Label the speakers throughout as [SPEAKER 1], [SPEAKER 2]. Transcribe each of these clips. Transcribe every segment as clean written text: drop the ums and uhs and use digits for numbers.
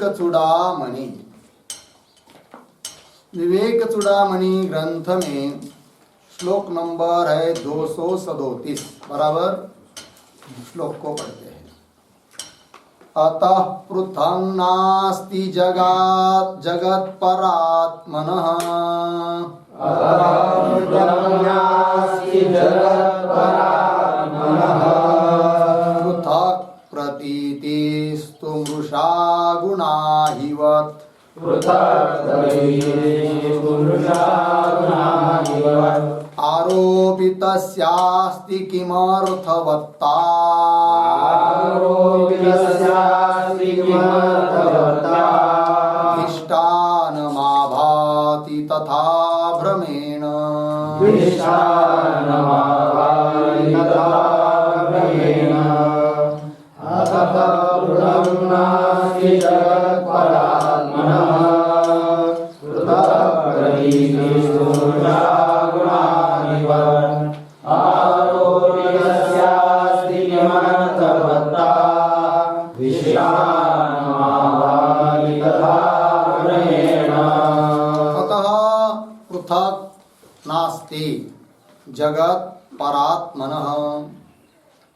[SPEAKER 1] चूड़ामणि। विवेक चूड़ामणि ग्रंथ में श्लोक नंबर है 237 बराबर। श्लोक को पढ़ते हैं। अतः पृथंग नास्ति जगत्परात्मनः पृथक् प्रतीतिस्तु मृषा गुणाहिवत्। आरोपितस्यास्ति किमर्थवत्ता अधिष्ठानमाभाति तथा भ्रमेण। नास्ति जगत परात्मनः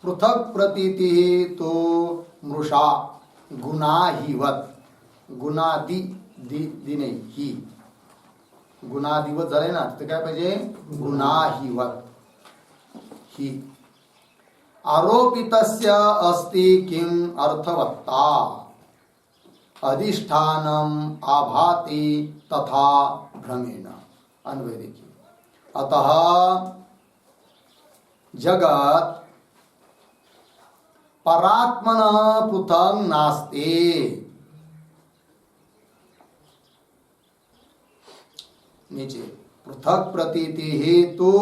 [SPEAKER 1] पृथक प्रतीति तो मृषा गुणाहिवत। गुणादि दी नहीं ही गुणादिवत झाले ना तर काय पाहिजे गुणाहिवत ही। आरोपितस्य अस्ति किम अर्थवत्ता अधिष्ठानम आभाति तथा भ्रमेण। अन्वय देखिए। अतः जगत परात्मनः पृथक् नास्ति। नीचे पृथक् प्रतीति हेतु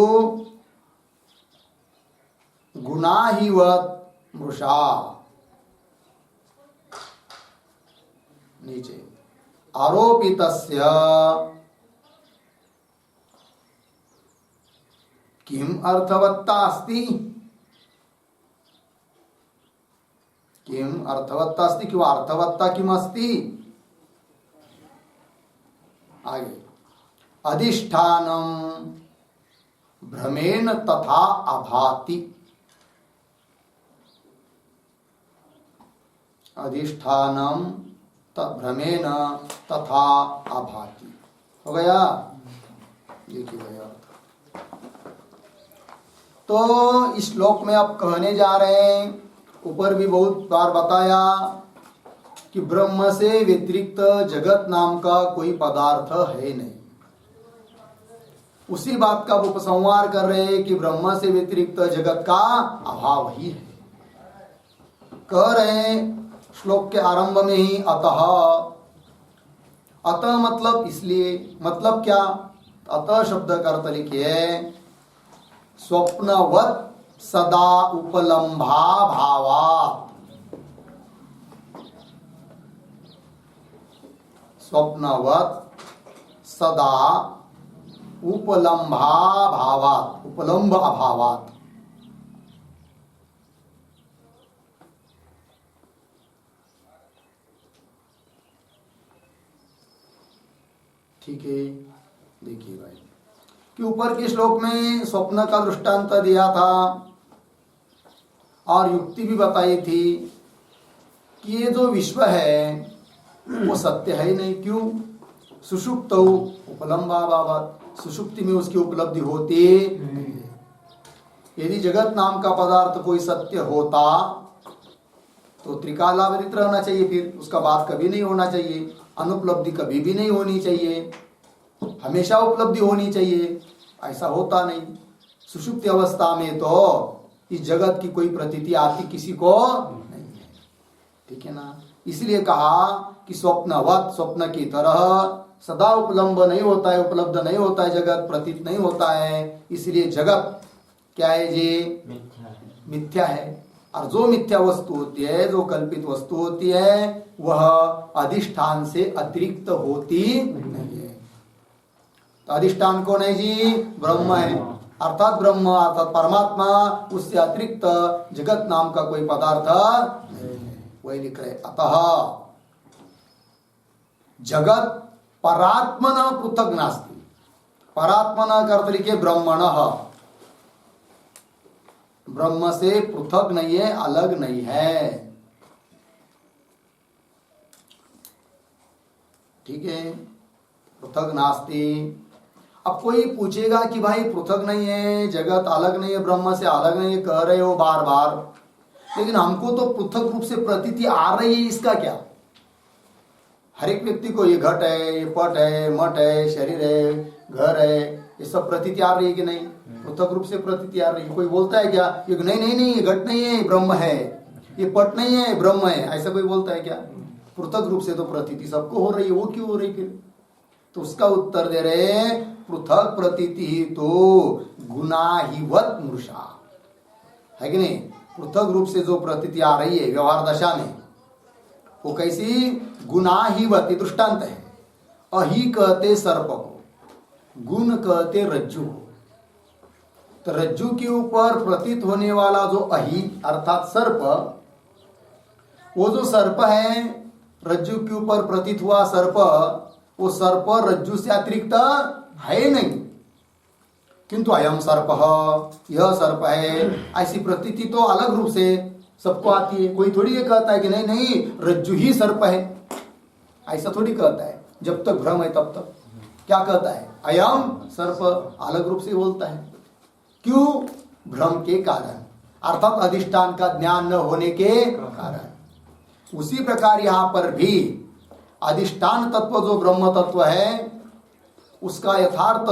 [SPEAKER 1] गुणाहिवत मृषा। नीचे आरोपितस्य किम अर्थवत्ता अस्ति। किम अर्थवत्ता अस्ति किंवा अर्थवत्ता किम अस्ति। आगे अधिष्ठानम भ्रमेण तथा अभाति। अधिष्ठानम भ्रमेण तथा अभाति हो गया। देखिए भैया तो इस श्लोक में आप कहने जा रहे हैं, ऊपर भी बहुत बार बताया कि ब्रह्म से व्यतिरिक्त जगत नाम का कोई पदार्थ है नहीं। उसी बात का उपसंहार कर रहे हैं कि ब्रह्म से व्यतिरिक्त जगत का अभाव ही है। कह रहे हैं श्लोक के आरंभ में ही अतः। अतः मतलब इसलिए, मतलब क्या। अतः शब्द का अर्थ लिखिए स्वप्नवत सदा उपलम्भा भावात्। स्वप्नवत सदा उपलम्भा भावात्, उपलम्भ अभावात्। ठीक है। देखिए भाई कि ऊपर के श्लोक में स्वप्न का दृष्टांत दिया था और युक्ति भी बताई थी कि ये जो विश्व है वो सत्य है ही नहीं। क्यों। सुषुप्त उपलम्भाभावात्, सुषुप्ति में उसकी उपलब्धि होती नहीं है। यदि जगत नाम का पदार्थ कोई सत्य होता तो त्रिकालावृत रहना चाहिए, फिर उसका बात कभी नहीं होना चाहिए। अनुपलब्धि कभी भी नहीं होनी चाहिए, हमेशा उपलब्धि होनी चाहिए। ऐसा होता नहीं। सुषुप्ति अवस्था में तो इस जगत की कोई प्रतीति आती किसी को नहीं है। ठीक है ना। इसलिए कहा कि स्वप्नवत, स्वप्न की तरह सदा उपलम्ब नहीं होता है, उपलब्ध नहीं होता है, जगत प्रतीत नहीं होता है। इसलिए जगत क्या है जी, मिथ्या है। और जो मिथ्या वस्तु होती है, जो कल्पित वस्तु होती है, वह अधिष्ठान से अतिरिक्त होती नहीं है। तो अधिष्ठान कौन है जी, ब्रह्म है। अर्थात ब्रह्म अर्थात परमात्मा, उससे अतिरिक्त जगत नाम का कोई पदार्थ नहीं है। वही लिख रहे अतः। जगत परात्मन पृथक नास्ति। परात्मन का अर्थ लिखिए ब्रह्मण, ब्रह्म से पृथक नहीं है, अलग नहीं है। ठीक है, पृथक नास्ति। अब कोई पूछेगा कि भाई पृथक नहीं है, जगत अलग नहीं है, ब्रह्म से अलग नहीं है, कह रहे हो बार बार, लेकिन हमको तो पृथक रूप से प्रतीति आ रही है, इसका क्या? हर एक व्यक्ति को ये घट है, ये पट है, मठ है, शरीर है, घर है, ये सब प्रतीति आ रही है कि नहीं? पृथक रूप से प्रतीति आ रही है। कोई बोलता है क्या ये नहीं नहीं नहीं, ये घट नहीं है, ब्रह्म है, ये पट नहीं है, ब्रह्म है, ऐसा कोई बोलता है क्या? पृथक रूप से तो प्रतीति सबको हो रही है, वो क्यों हो रही फिर? तो उसका उत्तर दे रहे, पृथक प्रतीति ही तो गुनाहिवत मृषा है कि नहीं? पृथक रूप से जो प्रतीति आ रही है व्यवहार दशा में, वो कैसी? गुनाहिवत, दृष्टांत है। अहि कहते सर्प को, गुण कहते रज्जु को। तो रज्जु के ऊपर प्रतीत होने वाला जो अहि अर्थात सर्प, वो जो सर्प है, रज्जु के ऊपर प्रतीत हुआ सर्प, वो सर्प रज्जु से अतिरिक्त है नहीं। किंतु अयम सर्प, यह सर्प है, ऐसी प्रतीति तो अलग रूप से सबको आती है। कोई थोड़ी ये कहता है कि नहीं नहीं रज्जु ही सर्प है, ऐसा थोड़ी कहता है। जब तक भ्रम है तब तक क्या कहता है? अयम सर्प, अलग रूप से बोलता है। क्यों? भ्रम के कारण, अर्थात अधिष्ठान का ज्ञान न होने के कारण। उसी प्रकार यहां पर भी अधिष्ठान तत्व जो ब्रह्म तत्व है, उसका यथार्थ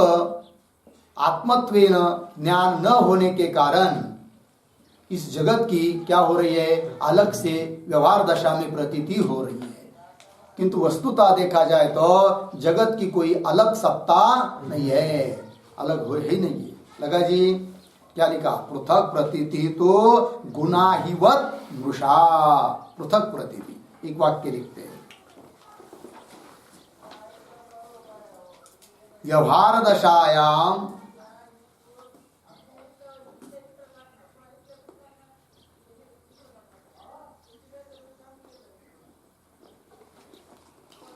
[SPEAKER 1] आत्मत्वेन ज्ञान न होने के कारण इस जगत की क्या हो रही है? अलग से व्यवहार दशा में प्रतीति हो रही है। किंतु वस्तुतः देखा जाए तो जगत की कोई अलग सत्ता नहीं है, अलग हो ही नहीं है। लगा जी? क्या लिखा? पृथक प्रतीति तो गुनाहिवत मृषा, पृथक प्रतीति। एक वाक्य लिखते हैं, व्यवहार दशायाम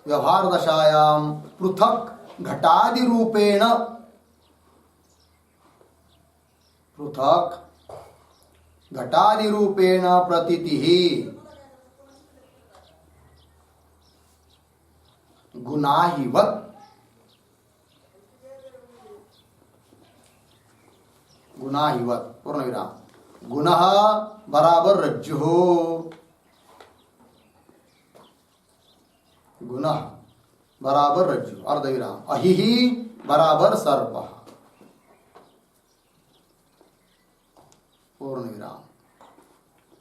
[SPEAKER 1] व्यवहार दशायाम पृथक घटादि रूपेण, पृथक घटादि रूपेण प्रतीति गुनाहिवत, गुनाहिवत पूर्ण विराम, गुणः बराबर रज्जु, गुणः बराबर रज्जु अर्धविराम, अहि बराबर सर्प पूर्ण विराम।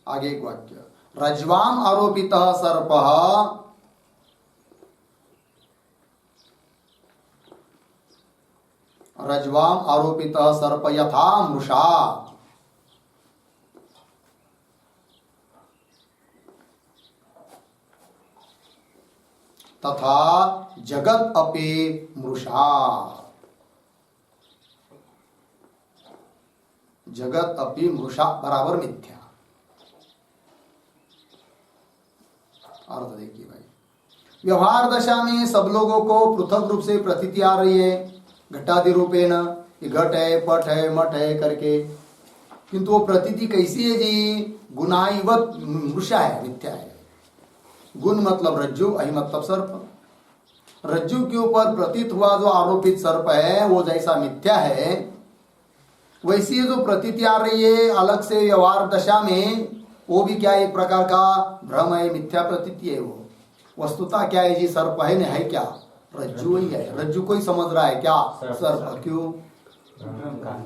[SPEAKER 1] आगे एक वाक्य, रज्वाम आरोपितः सर्पः रज्वाम आरोपितः सर्प यथा मृषा, तथा जगत अपि मृषा, जगत अपि मृषा बराबर मिथ्या। अर्थ देखिए भाई, व्यवहार दशा में सब लोगों को पृथक रूप से प्रतीति आ रही है, घटादि रूपेण, ये घट है, पट है, मठ है करके, किंतु वो प्रतीति कैसी है जी? गुनाहिवत मृषा है, मिथ्या है। गुण मतलब रज्जु, अहि मतलब सर्प। रज्जु के ऊपर प्रतीत हुआ जो आरोपित सर्प है वो जैसा मिथ्या है, वैसी जो प्रतीति आ रही है अलग से व्यवहार दशा में, वो भी क्या एक प्रकार का भ्रम है, मिथ्या प्रतीति है। वो वस्तुतः क्या है जी? सर्प है, नहीं है क्या? रज्जु ही है। रज्जु को ही समझ रहा है क्या? सर्प। क्यों?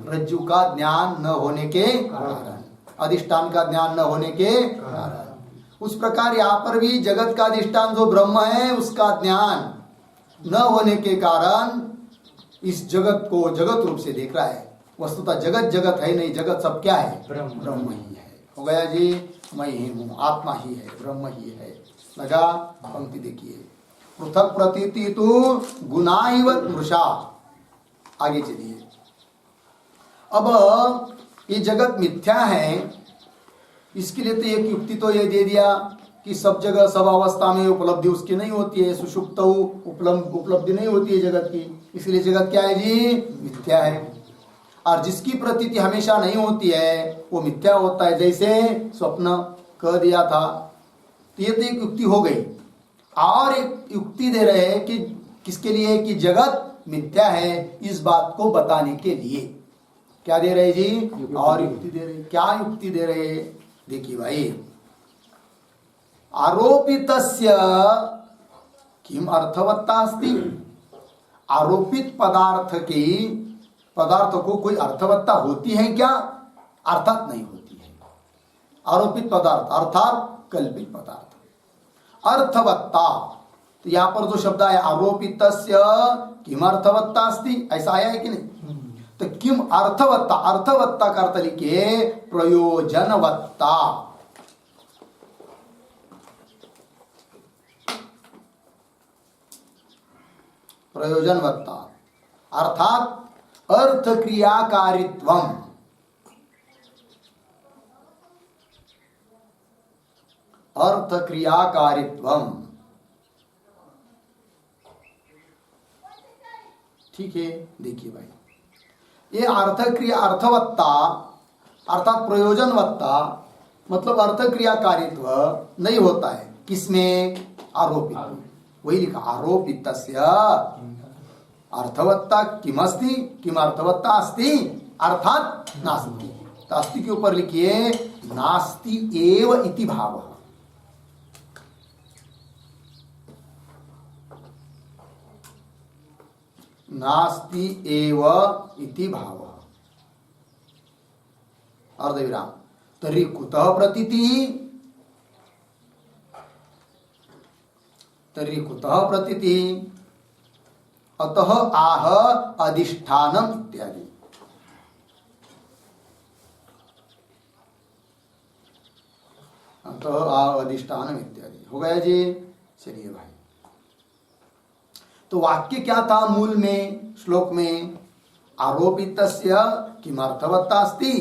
[SPEAKER 1] रज्जु का ज्ञान न होने के कारण, अधिष्ठान का ज्ञान न होने के कारण। उस प्रकार यहाँ पर भी जगत का अधिष्ठान जो ब्रह्म है उसका ज्ञान न होने के कारण इस जगत को जगत रूप से देख रहा है। वस्तुतः जगत जगत है नहीं, जगत सब क्या है? ब्रह्म ही है। हो गया जी? मैं ही हूँ, आत्मा ही है, ब्रह्म ही है। लगा? पंक्ति देखिए, पृथक प्रतीति तो गुनाहिवत मृषा। आगे चलिए, अब ये जगत मिथ्या है, इसके लिए तो एक युक्ति तो ये दे दिया कि सब जगह सब अवस्था में उपलब्धि उसकी नहीं होती है, सुषुप्त उपलब्धि नहीं होती है जगत की, इसलिए जगत क्या है जी? मिथ्या है। और जिसकी प्रतीति हमेशा नहीं होती है वो मिथ्या होता है, जैसे स्वप्न कह दिया था। तो ये तो एक युक्ति हो गई, और एक युक्ति दे रहे हैं कि किसके लिए? कि जगत मिथ्या है, इस बात को बताने के लिए। क्या दे रहे जी? और युक्ति दे रहे। क्या युक्ति दे रहे? देखिए भाई, आरोपितस्य किम अर्थवत्ता अस्ति? आरोपित पदार्थ को कोई अर्थवत्ता होती है क्या? अर्थात नहीं होती है। आरोपित पदार्थ अर्थात कल्पित पदार्थ। अर्थवत्ता, तो यहां पर जो शब्द है आरोपितस्य किम अर्थवत्ता अस्ति, ऐसा आया है कि नहीं? तो किम अर्थवत्ता, अर्थवत्ता का अर्थ लिखिए प्रयोजनवत्ता। प्रयोजनवत्ता अर्थात अर्थ क्रियाकारित्वम। अर्थ क्रियाकारित्वम, ठीक है। देखिए भाई, ये अर्थ क्रिया अर्थवत्ता अर्थात प्रयोजनवत्ता मतलब अर्थ क्रियाकारित्व नहीं होता है किसमें? आरोपित। वही लिखा आरोपितस्य अर्थवत्ता किमस्ति, किम अर्थवत्ता अस्ति अर्थात नास्ति। तो अस्ति के ऊपर लिखिए नास्ति एव इति भाव। नास्ति एव इति भाव। अर्धविराम। तर्हि कुतः प्रतीतिः? तर्हि कुतः प्रतीतिः? अतः आह अधिष्ठानम इत्यादि। अतः आह अधिष्ठानम इत्यादि हो गया जी। चलिए भाई, तो वाक्य क्या था मूल में? श्लोक में आरोपितस्य किमर्थवत्ता अस्ति,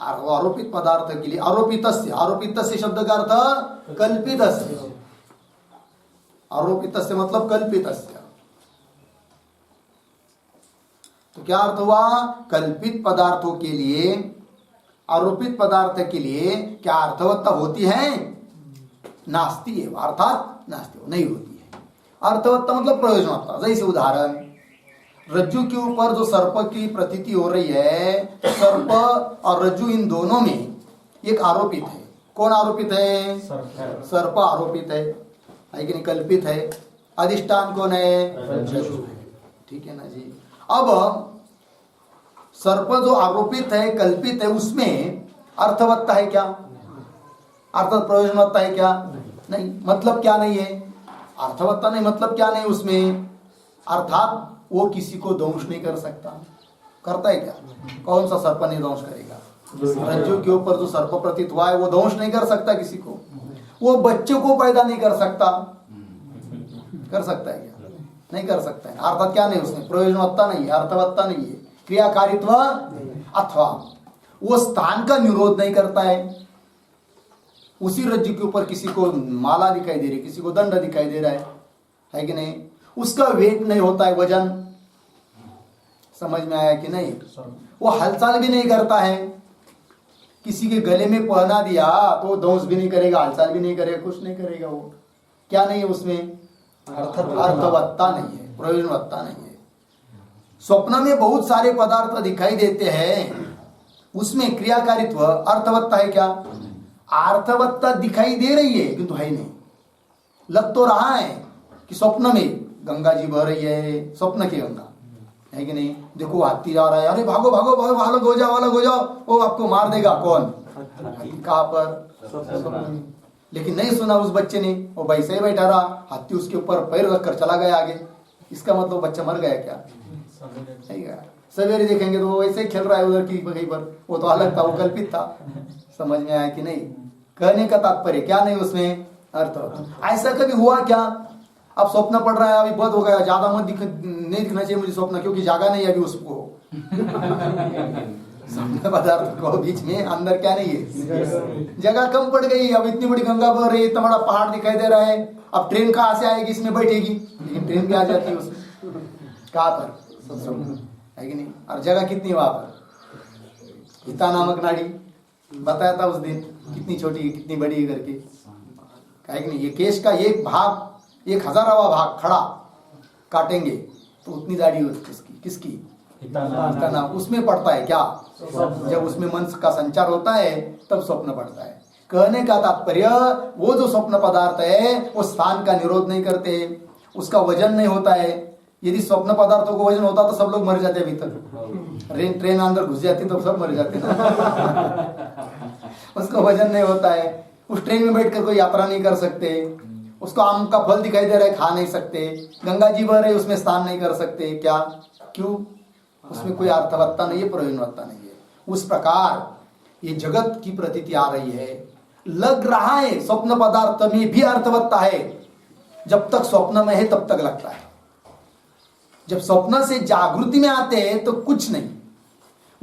[SPEAKER 1] आरोपित पदार्थ के लिए आरोपितस्य, आरोपितस्य शब्द का अर्थ कल्पितस्य। आरोपितस्य मतलब कल्पितस्य। तो क्या अर्थ हुआ? कल्पित पदार्थों के लिए, आरोपित पदार्थ के लिए क्या अर्थवत्ता होती है? नास्ति एव, अर्थात नास्ति, नहीं होती है। अर्थवत्ता मतलब प्रयोजनवत्ता। जैसे उदाहरण, रज्जु के ऊपर जो सर्प की प्रतीति हो रही है, तो सर्प और रज्जु इन दोनों में एक आरोपित है। कौन आरोपित है? सर्प आरोपित है कि नहीं? कल्पित है। अधिष्ठान कौन है? रज्जु है। ठीक है ना जी। अब सर्प जो आरोपित है, कल्पित है, उसमें अर्थवत्ता है क्या? अर्थात प्रयोजनवत्ता है क्या? नहीं। मतलब क्या नहीं है? अर्थवत्ता नहीं, मतलब क्या नहीं उसमें? अर्थात वो किसी को दंश नहीं कर सकता। करता है क्या? कौन सा सर्प नहीं दंश करेगा? रज्जु के ऊपर जो सर्प प्रतीत हुआ है वो दंश नहीं कर सकता किसी को। वो बच्चे को पैदा नहीं कर सकता। कर सकता है क्या? नहीं कर सकता है। अर्थात क्या नहीं उसमें? प्रयोजनवत्ता नहीं है, अर्थवत्ता नहीं है, क्रियाकारित्व। अथवा वो स्थान का निरोध नहीं करता है। उसी रज्जु के ऊपर किसी को माला दिखाई दे रही, किसी को दंड दिखाई दे रहा है कि नहीं? उसका वेट नहीं होता है, वजन। समझ में आया कि नहीं? वो हलचल भी नहीं करता है। किसी के गले में पहना दिया तो दंश भी नहीं करेगा, हलचल भी नहीं करेगा, कुछ नहीं करेगा। वो क्या नहीं है उसमें? अर्थवत्ता नहीं है, प्रयोजनवत्ता नहीं है। स्वप्न में बहुत सारे पदार्थ दिखाई देते हैं, उसमें क्रियाकारित्व अर्थवत्ता है क्या? अर्थवत्ता दिखाई दे रही है किंतु है नहीं। लग तो रहा है कि स्वप्न में गंगा जी बह रही है, स्वप्न की गंगा है कि नहीं? देखो हाथी जा रहा है, अरे भागो भागो भागो, अलग हो जाओ, अलग हो जाओ, वो आपको मार देगा। कौन? कहाँ पर? स्वप्न में। लेकिन नहीं सुना उस बच्चे ने, वो वैसे ही बैठा रहा, हाथी उसके ऊपर पैर रखकर चला गया आगे। इसका मतलब बच्चा मर गया क्या? नहीं गया। सवेरे देखेंगे तो वो वैसे ही खेल रहा है उधर की कहीं पर, वो तो अलग था, वो कल्पित था। समझ में आया कि नहीं? कहने का तात्पर्य क्या नहीं उसमें? अर्थ। ऐसा कभी हुआ क्या? अब स्वप्न पड़ रहा है, अभी बंद हो गया, ज्यादा मत नहीं दिखना चाहिए मुझे स्वप्न, क्योंकि जागा नहीं अभी उसको। स्वप्न पदार्थ को बीच में, अंदर क्या नहीं है, जगह कम पड़ गई। अब इतनी बड़ी गंगा बह रही है, इतना बड़ा पहाड़ दिखाई दे रहा है, अब ट्रेन कहाँ से आएगी, इसमें बैठेगी, लेकिन ट्रेन भी आ जाती है उसमें, कहाँ पर है कि नहीं। और जगह कितनी है वहां पर, हिता नामक नाड़ी बताया था उस दिन, कितनी छोटी है कितनी बड़ी है करके, है कि नहीं। ये केश का एक भाग, 1000वां भाग खड़ा काटेंगे तो उतनी दाढ़ी उसकी, किसकी, हिता नाम, उसमें पड़ता है क्या, जब उसमें मन का संचार होता है तब स्वप्न पड़ता है। कहने का तात्पर्य, वो जो स्वप्न पदार्थ है वो स्थान का निरोध नहीं करते, उसका वजन नहीं होता है। यदि स्वप्न पदार्थों को वजन होता तो सब लोग मर जाते भीतर, ट्रेन अंदर घुस जाती तो सब मर जाते उसका वजन नहीं होता है। उस ट्रेन में बैठकर कोई यात्रा नहीं कर सकते, उसको आम का फल दिखाई दे रहा है खा नहीं सकते, गंगा जी बह रही उसमें स्नान नहीं कर सकते, क्या, क्यों, उसमें कोई अर्थवत्ता नहीं है, प्रयोजनवत्ता नहीं है। उस प्रकार ये जगत की प्रतीति आ रही है, लग रहा है स्वप्न पदार्थ में भी अर्थवत्ता है, जब तक स्वप्न में है तब तक लगता है, जब स्वप्न से जागृति में आते हैं तो कुछ नहीं।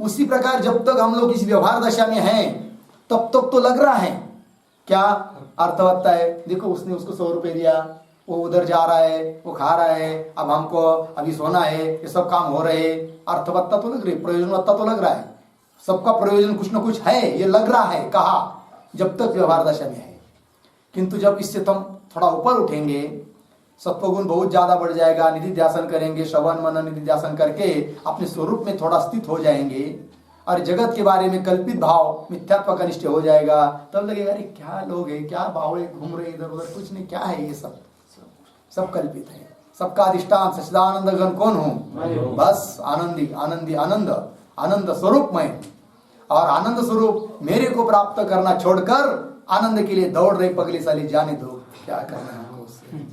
[SPEAKER 1] उसी प्रकार जब तक हम लोग इस व्यवहार दशा में हैं तब तक तो लग रहा है क्या, अर्थवत्ता है। देखो उसने उसको 100 रुपए दिया, वो उधर जा रहा है, वो खा रहा है, अब हमको अभी सोना है, ये सब काम हो रहे, अर्थवत्ता तो लग रही, प्रयोजनवत्ता तो लग रहा है, सबका प्रयोजन कुछ न कुछ है, ये लग रहा है, कहा, जब तक व्यवहार दशा में है। किंतु जब इससे तुम थोड़ा ऊपर उठेंगे, सत्वगुण बहुत ज्यादा बढ़ जाएगा, निधि ध्यासन करेंगे, श्रवण मनन निधि ध्यासन करके अपने स्वरूप में थोड़ा स्थित हो जाएंगे और जगत के बारे में कल्पित भाव मिथ्यात्व का निश्चय हो जाएगा, तब लगेगा अरे क्या लोग है, क्या बावड़े घूम रहे इधर उधर, कुछ नहीं, क्या है ये सब कल्पित है, सबका अधिष्ठान सच्चिदानंद घन कौन हूँ, बस आनंदी आनंदी आनंद, आनंद स्वरूप मैं, और आनंद स्वरूप मेरे को प्राप्त करना छोड़कर आनंद के लिए दौड़ रहे पगली साली, जाने दो क्या करना है हमको उससे।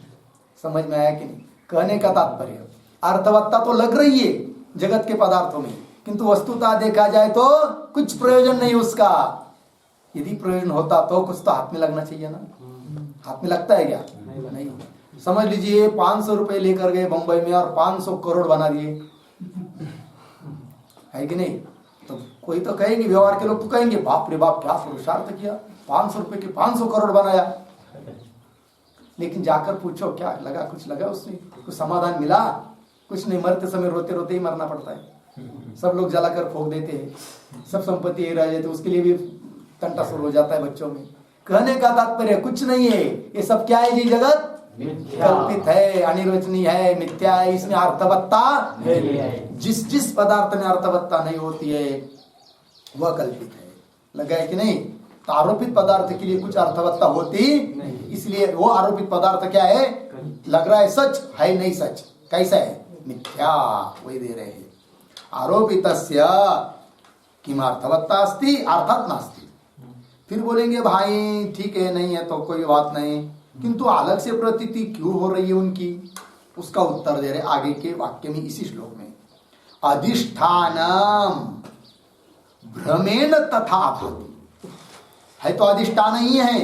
[SPEAKER 1] समझ में आया कि नहीं। कहने का तात्पर्य, अर्थवत्ता तो लग रही है जगत के पदार्थों में, किंतु वस्तुतः देखा जाए तो कुछ प्रयोजन नहीं उसका। यदि प्रयोजन होता तो कुछ तो हाथ में लगना चाहिए ना, हाथ में लगता है क्या, नहीं। समझ लीजिए 500 रुपए लेकर गए बंबई में और 500 करोड़ बना दिए, है कि नहीं। तो कोई तो कहेंगे, व्यवहार के लोग तो कहेंगे बाप रे बाप क्या पुरुषार्थ किया, 500 रुपए के 500 करोड़ बनाया। लेकिन जाकर पूछो क्या लगा, कुछ लगा उसमें, कुछ समाधान मिला, कुछ नहीं। मरते समय रोते रोते ही मरना पड़ता है, सब लोग जलाकर फूंक देते हैं, सब संपत्ति रह जाती है, उसके लिए भी तंटा शुरू हो जाता है बच्चों में। कहने का तात्पर्य कुछ नहीं है, ये सब क्या है जी, जगत कल्पित है, अनिर्वचनीय है, मिथ्या है, इसमें अर्थवत्ता जिस जिस पदार्थ में अर्थवत्ता नहीं होती है वह कल्पित है। लगा है कि नहीं। तो आरोपित पदार्थ के लिए कुछ अर्थवत्ता होती नहीं, इसलिए वो आरोपित पदार्थ क्या है, लग रहा है सच है, नहीं सच, कैसा है, मिथ्या, वही दे रहे हैं। आरोपितस्य किमर्थवत्ता अस्ति अर्थात नास्ति। फिर बोलेंगे भाई ठीक है, नहीं है तो कोई बात नहीं, किंतु अलग से प्रतीति क्यों हो रही है उनकी, उसका उत्तर दे रहे आगे के वाक्य में, इसी श्लोक में। अधिष्ठानम भ्रमेण तथा भाति, है तो अधिष्ठान ही है,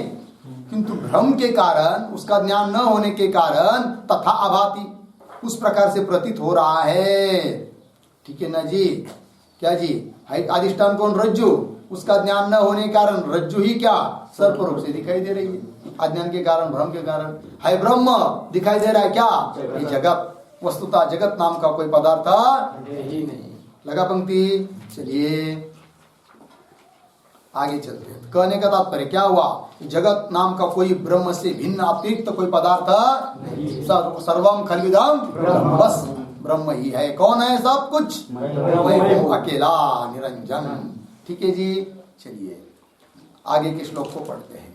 [SPEAKER 1] किंतु भ्रम के कारण, उसका ज्ञान न होने के कारण तथा अभाति, उस प्रकार से प्रतीत हो रहा है। ठीक है ना जी, क्या जी, है अधिष्ठान कौन, रज्जु, उसका ज्ञान न होने के कारण रज्जु ही क्या सर्प रूप से दिखाई दे रही है, अज्ञान के कारण, भ्रम के कारण। है ब्रह्म दिखाई दे रहा है क्या, ये जगत, वस्तुतः जगत नाम का कोई पदार्थ ही नहीं। लगा पंक्ति, चलिए आगे चलते हैं। कहने का तात्पर्य क्या हुआ, जगत नाम का कोई ब्रह्म से भिन्न अतिरिक्त कोई पदार्थ नहीं, सर्वम खलविदम बस ब्रह्म ही है। कौन है सब कुछ, मैं हूं अकेला निरंजन। ठीक है जी, चलिए आगे के श्लोक को पढ़ते हैं।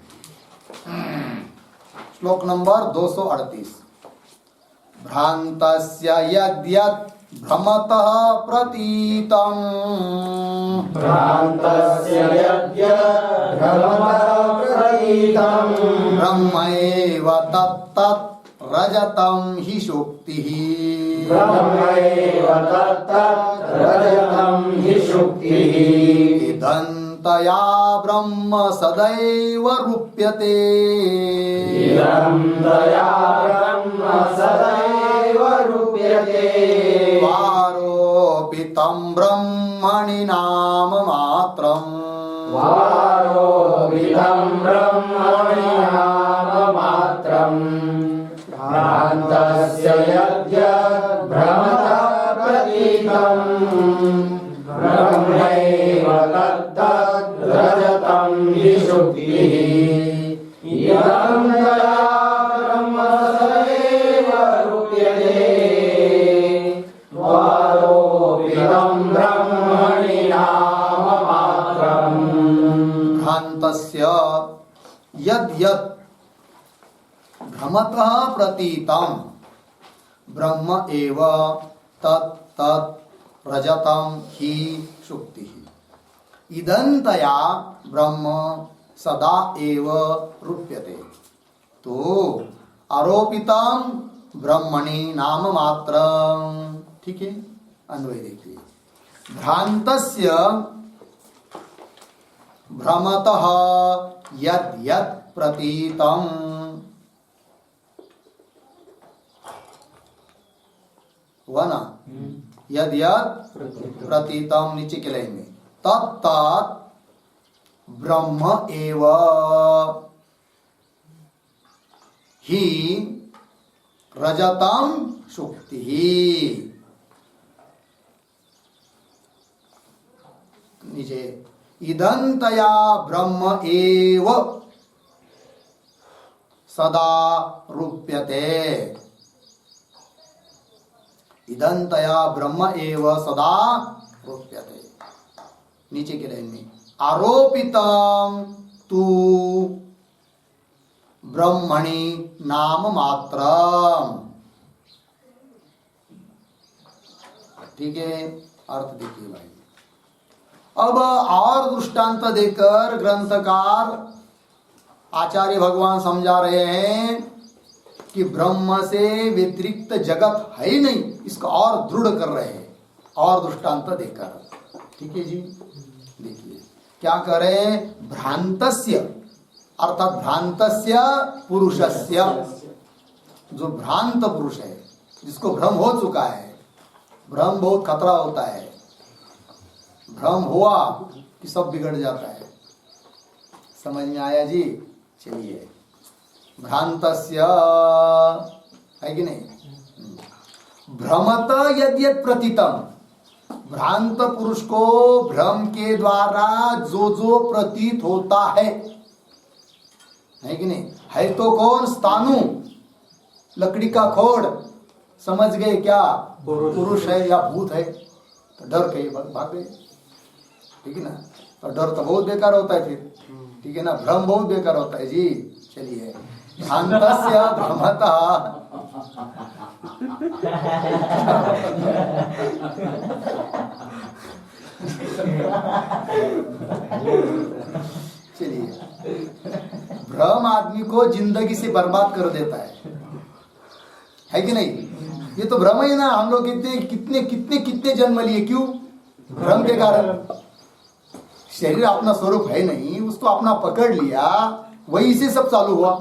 [SPEAKER 1] श्लोक नंबर 238। भ्रांतस्य यद्यत् भ्रमतः प्रतीतम्,
[SPEAKER 2] भ्रांतस्य यद्यत् भ्रमतः प्रतीतम्,
[SPEAKER 1] ब्रह्मैव तत्तत् रजतं हि शुक्तिः,
[SPEAKER 2] ब्रह्मैव तत्तत् रजतं हि शुक्तिः,
[SPEAKER 1] इदन्तया ब्रह्म सदैव रूप्यते,
[SPEAKER 2] इदन्तया ब्रह्म सदैव रूप्यते,
[SPEAKER 1] पारो आरोपितं ब्रह्मणि नाम मात्रम्
[SPEAKER 2] वारोपितं ब्रह्मणि नाममात्रम् भ्रान्तस्य यद्यद् भ्रमता प्रतीतम् ब्रह्मैव तत्तद् रजतं हि शुक्तिः इदं तया ब्रह्म सदैव रूप्यते वारोपितं ब्रह्मणि नाममात्रम्
[SPEAKER 1] भ्रान्तस्य यद्यत् भ्रमतः प्रतीतं ब्रह्म एव तत् तत् रजतं हि शुक्तिः इदन्तया ब्रह्म सदा एव रूप्यते। तो आरोपितं ब्रह्मणि नाम मात्र। ठीक है, अन्वय देखिए। भ्रान्तस्य भ्रमतः यद् यत् प्रतीतं हुआ ना, यद् यत् प्रतीतं नीचे के लाइन में तत् ब्रह्म एव हि रजतं शुक्तिः। नीचे इदन्तया ब्रह्म एव सदा रूप्यते। इदन्तया ब्रह्म एव सदा रूप्यते। नीचे के लाइन में आरोपितं तु ब्रह्मणि नाम मात्रम्। ठीक है, अर्थ देखिए भाई। अब और दृष्टांत देकर ग्रंथकार आचार्य भगवान समझा रहे हैं कि ब्रह्म से व्यतिरिक्त जगत है ही नहीं, इसको और दृढ़ कर रहे हैं और दृष्टांत देकर। ठीक है जी, देखिए क्या करे। भ्रांतस्य अर्थात भ्रांतस्य पुरुषस्य, जो भ्रांत पुरुष है, जिसको भ्रम हो चुका है। भ्रम बहुत खतरा होता है। भ्रम हुआ कि सब बिगड़ जाता है। समझ में आया जी? चलिए, भ्रांतस्य है कि नहीं। भ्रमत यद्यत् प्रतीतम, भ्रांत पुरुष को भ्रम के द्वारा जो जो प्रतीत होता है कि नहीं। है तो कौन? स्थाणु, लकड़ी का खोड़। समझ गए क्या? पुरुष है या भूत है। तो डर के भाग गए। ठीक है ना। तो डर तो बहुत बेकार होता है फिर। ठीक है ना, भ्रम बहुत बेकार होता है जी। चलिए, भ्रांतस्य भ्रमतः चलिए, भ्रम आदमी को जिंदगी से बर्बाद कर देता है कि नहीं। ये तो भ्रम ही ना। हम लोग कितने कितने कितने कितने जन्म लिए, क्यों? भ्रम के कारण। शरीर अपना स्वरूप है नहीं, उसको अपना पकड़ लिया, वही से सब चालू हुआ।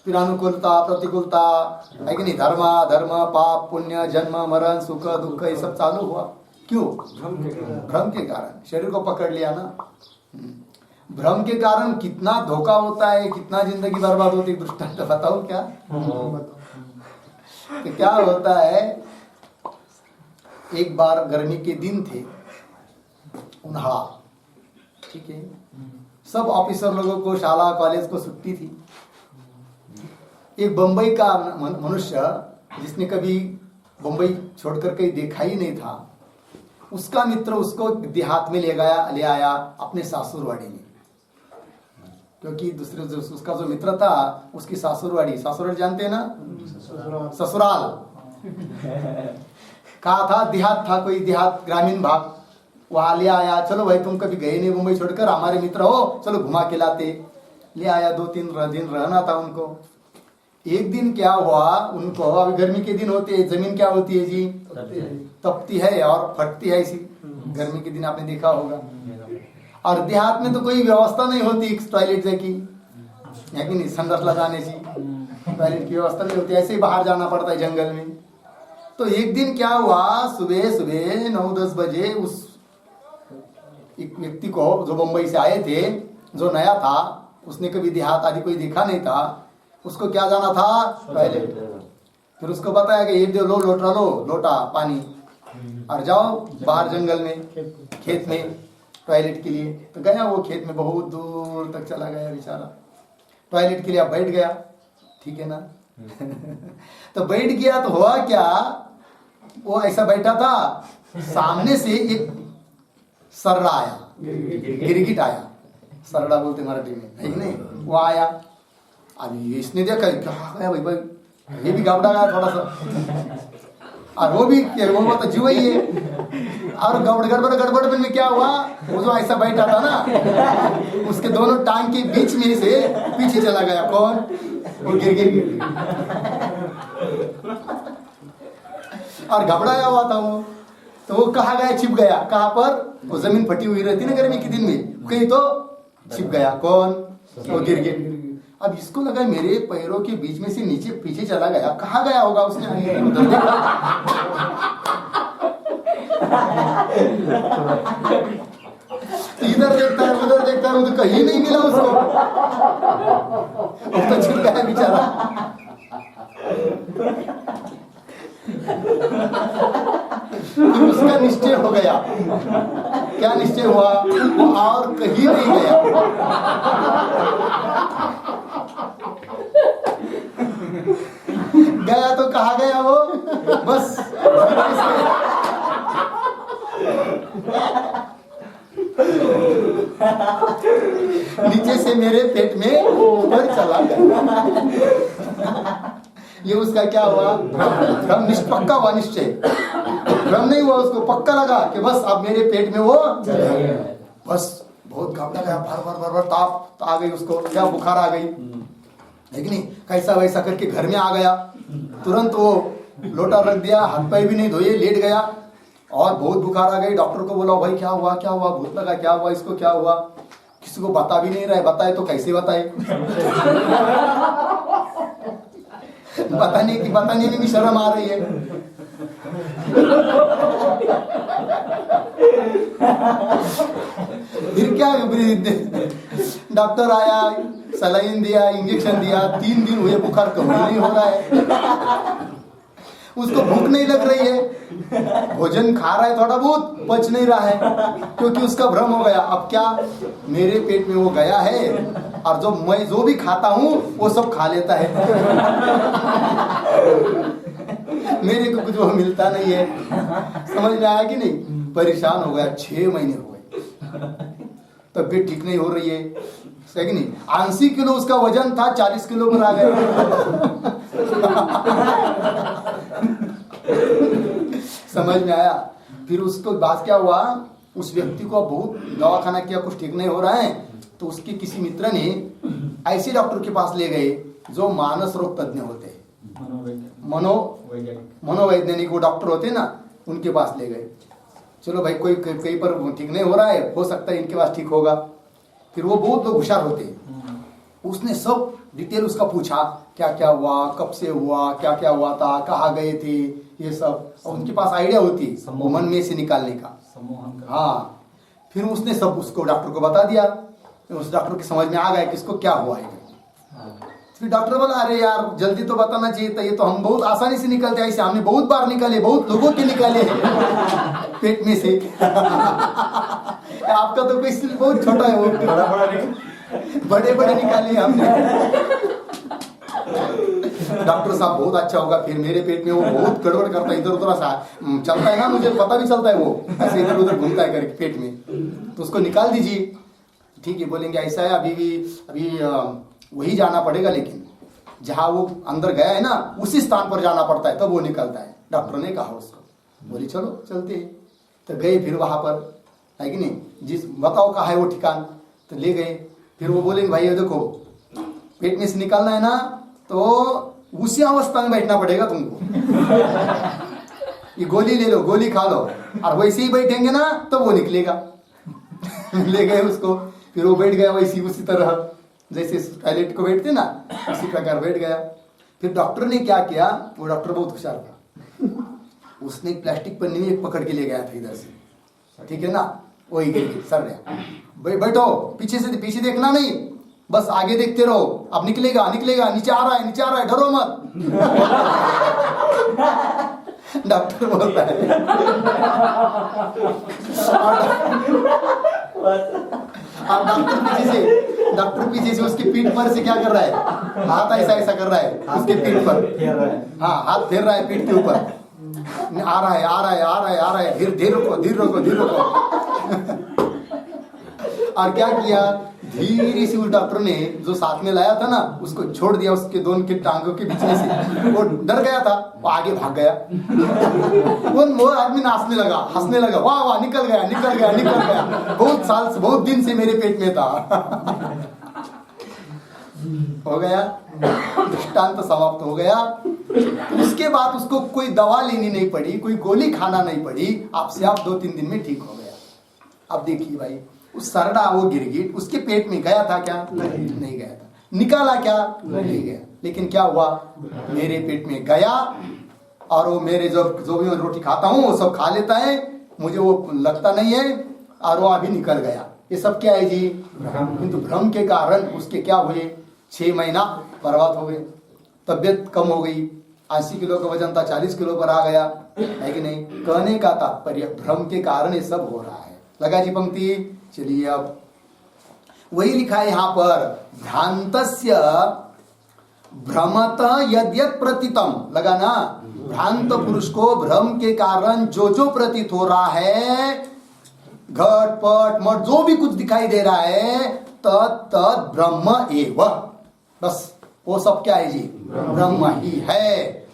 [SPEAKER 1] फिर अनुकूलता प्रतिकूलता है कि नहीं। धर्म अधर्म, पाप पुण्य, जन्म मरण, सुख दुख, ये सब चालू हुआ। क्यों? भ्रम के कारण। शरीर को पकड़ लिया ना। भ्रम के कारण कितना धोखा होता है, कितना जिंदगी बर्बाद होती है। दृष्टांत बताओ क्या? तो क्या होता है, एक बार गर्मी के दिन थे, उन्हाड़ा। ठीक है, सब ऑफिसर लोगों को, शाला कॉलेज को छुट्टी थी। एक बंबई का मनुष्य, जिसने कभी बंबई छोड़कर कहीं देखा ही नहीं था, उसका मित्र उसको देहात में ले आया अपने सासुरवाड़ी में। क्योंकि दूसरे उसका जो मित्र था, उसकी सासुरवाड़ी जानते हैं ना, ससुराल कहा था, देहात था, कोई देहात ग्रामीण भाग। वहां ले आया। चलो भाई, तुम कभी गए नहीं मुंबई छोड़कर, हमारे मित्र हो, चलो घुमा के लाते। ले आया। 2-3 दिन रहना था उनको। एक दिन क्या हुआ उनको, अभी गर्मी के दिन होते हैं, जमीन क्या होती है जी, तपती है और फटती है। इसी गर्मी के दिन आपने देखा होगा। और देहात में तो कोई व्यवस्था नहीं होती टॉयलेट की, है कि नहीं, संडास लगाने की टॉयलेट की व्यवस्था नहीं होती। ऐसे ही बाहर जाना पड़ता है जंगल में। तो एक दिन क्या हुआ, सुबह सुबह 9-10 बजे उस एक व्यक्ति को जो मुंबई से आए थे, जो नया था, उसने कभी देहात आदि कोई देखा नहीं था, उसको क्या जाना था, टॉयलेट। फिर उसको बताया कि ये दो लोटा पानी और जाओ बाहर जंगल में, खेत में टॉयलेट के लिए। तो गया वो खेत में, बहुत दूर तक चला गया बेचारा टॉयलेट के लिए। अब बैठ गया, ठीक है ना। तो बैठ गया तो हुआ क्या, वो ऐसा बैठा था, सामने से एक सर्रा आया, गिरगिट आया, सर्रा बोलते मराठी में, है कि नहीं, वो आया। अभी इसने देखा क्या गया भाई, ये भी घबरा गया थोड़ा सा, और वो तो जीव ही है। और गड़बड़ में क्या हुआ, वो जो ऐसा बैठा था ना, उसके दोनों टांग के बीच में से पीछे चला गया। कौन, वो गिर और घबराया हुआ था वो। तो वो कहाँ गया, छिप गया। कहाँ पर, वो जमीन फटी हुई रहती ना गर्मी के दिन में, कहीं तो छिप गया। कौन, वो गिर। अब इसको लगा मेरे पैरों के बीच में से नीचे पीछे चला गया, कहाँ गया होगा, उसने उधर देखा। इधर देखता है, उधर देखता है, तो कहीं नहीं मिला उसको, अब तो छिप गया बेचारा। तो उसका निश्चय हो गया। क्या निश्चय हुआ, वो और कहीं नहीं गया। गया तो कहाँ गया वो, बस नीचे से मेरे पेट में ऊपर चला गया। ये उसका क्या हुआ, भ्रम, पक्का हुआ निश्चय। भ्रम नहीं हुआ, उसको पक्का लगा कि बस अब मेरे पेट में वो, बस बहुत घबरा गया, भर ताप आ गई उसको, क्या बुखार आ गई, है कि नहीं। कैसा वैसा करके घर में आ गया, तुरंत वो लोटा रख दिया, हाथ पैर भी नहीं धोए, लेट गया और बहुत बुखार आ गई। डॉक्टर को बोला, भाई क्या हुआ, भूत लगा, क्या हुआ इसको, क्या हुआ। किसी को बता भी नहीं रहा, बताए तो कैसे बताए। बताने में भी शर्म आ रही है। फिर क्या, डॉक्टर आया, सलाइन दिया, इंजेक्शन दिया, 3 दिन हुए, बुखार कम नहीं हो रहा है। उसको भूख नहीं लग रही है, भोजन खा रहा है थोड़ा बहुत, पच नहीं रहा है, क्योंकि उसका भ्रम हो गया। अब क्या, मेरे पेट में वो गया है और मैं जो भी खाता हूँ वो सब खा लेता है। मेरे को कुछ वो मिलता नहीं है। समझ में आया कि नहीं। परेशान हो गया, 6 महीने हो गए, तबीयत ठीक नहीं हो रही है, सही नहीं। 80 किलो उसका वजन था, 40 किलो पर आ गया। समझ में आया। फिर उसको बाद क्या हुआ, उस व्यक्ति को बहुत दवाखाना किया, कुछ ठीक नहीं हो रहा है, तो उसके किसी मित्र ने ऐसे डॉक्टर के पास ले गए जो मानस रोग तज्ञ होते हैं, मनोवैज्ञानिक वो डॉक्टर होते हैं ना, उनके पास ले गए। चलो भाई, कोई कहीं पर ठीक नहीं हो रहा है, हो सकता है इनके पास ठीक होगा। फिर वो बहुत लोग होशियार होते हैं, उसने सब डिटेल उसका पूछा, क्या क्या हुआ, कब से हुआ, क्या क्या हुआ था, कहाँ गए थे, ये सब। और उनके पास आइडिया होती वो मन में से निकालने का। हाँ, फिर उसने सब उसको डॉक्टर को बता दिया। उस डॉक्टर के समझ में आ गया कि इसको क्या हुआ है। फिर डॉक्टर बोला, अरे यार जल्दी तो बताना चाहिए था, ये तो हम बहुत आसानी से निकलते हैं, ऐसे हमने बहुत बार निकाले, बहुत लोगों के निकाले पेट में से। आपका तो कोई बहुत छोटा है, वो बड़े बड़े निकाले हमने। डॉक्टर साहब बहुत अच्छा होगा, फिर मेरे पेट में वो बहुत गड़बड़ करता है, इधर उधर सा चलता है ना, मुझे पता भी चलता है, वो ऐसे इधर उधर घूमता है करके पेट में, तो उसको निकाल दीजिए। ठीक है, बोलेंगे ऐसा है, अभी वही जाना पड़ेगा, लेकिन जहाँ वो अंदर गया है ना, उसी स्थान पर जाना पड़ता है, तब वो निकलता है, डॉक्टर ने कहा उसको। बोली चलो चलते हैं। तो गए फिर वहां पर, है कि नहीं, जिस बताओ कहाँ है वो ठिकान, तो ले गए। फिर वो बोलेंगे, भाई ये देखो पेट में से निकालना है ना, तो उसी अवस्था में बैठना पड़ेगा तुमको। ये गोली ले लो, गोली खा लो, और वैसे ही बैठेंगे ना तो वो निकलेगा। ले गए उसको, फिर वो बैठ गया वैसी उसी तरह जैसे टॉयलेट को बैठते ना, उसी प्रकार बैठ गया। फिर डॉक्टर ने क्या किया, वो डॉक्टर बहुत होशियार था, उसने एक प्लास्टिक पन्नी में एक पकड़ के ले गया था इधर से, ठीक है ना, वही गिर गई, सर गया। बैठो, पीछे देखना नहीं, बस आगे देखते रहो, अब निकलेगा, नीचे आ रहा है, डरो मत। डॉक्टर बोलता है, अब डॉक्टर पीछे से उसकी पीठ पर से क्या कर रहा है, हाथ ऐसा कर रहा है उसके पीठ पर, हाँ हाथ फेर रहा है पीठ के ऊपर, आ रहा है, धीर रोको। और क्या किया, धीरे से उस डॉक्टर ने जो साथ में लाया था ना, उसको छोड़ दिया उसके दोनों के टांगों के बीच में से। वो डर गया था, वो आगे भाग गया। वो आदमी नाचने लगा, हंसने लगा, वाह निकल गया। बहुत दिन से मेरे पेट में था। हो गया, दृष्टांत समाप्त हो गया। उसके बाद उसको कोई दवा लेनी नहीं पड़ी, कोई गोली खाना नहीं पड़ी, आपसे आप 2-3 दिन में ठीक हो गया। अब देखिए भाई, उस सरड़ा वो गिरगिट उसके पेट में गया था क्या? नहीं गया था। निकाला क्या? नहीं गया। लेकिन क्या हुआ, मेरे पेट में गया, और वो मेरे जो भी मैं रोटी खाता हूँ वो सब खा लेता है, मुझे वो लगता नहीं है, और वो अभी निकल गया। ये सब क्या है जी? किंतु भ्रम के कारण उसके क्या हुए, 6 महीना बर्बाद हो गए। तबियत कम हो गई, 80 किलो का वजन था 40 किलो पर आ गया, है कि नहीं? कहने का तात्पर्य भ्रम के कारण ये सब हो रहा है। लगा जी पंक्ति? चलिए, अब वही लिखा है यहां पर, भ्रांतस्य भ्रमत यद्यत प्रतीतम, लगा ना? भ्रांत पुरुष को भ्रम के कारण जो प्रतीत हो रहा है, घट पट मठ जो भी कुछ दिखाई दे रहा है, तत् ब्रह्म एव, बस वो सब क्या है जी? ब्रह्म ही है।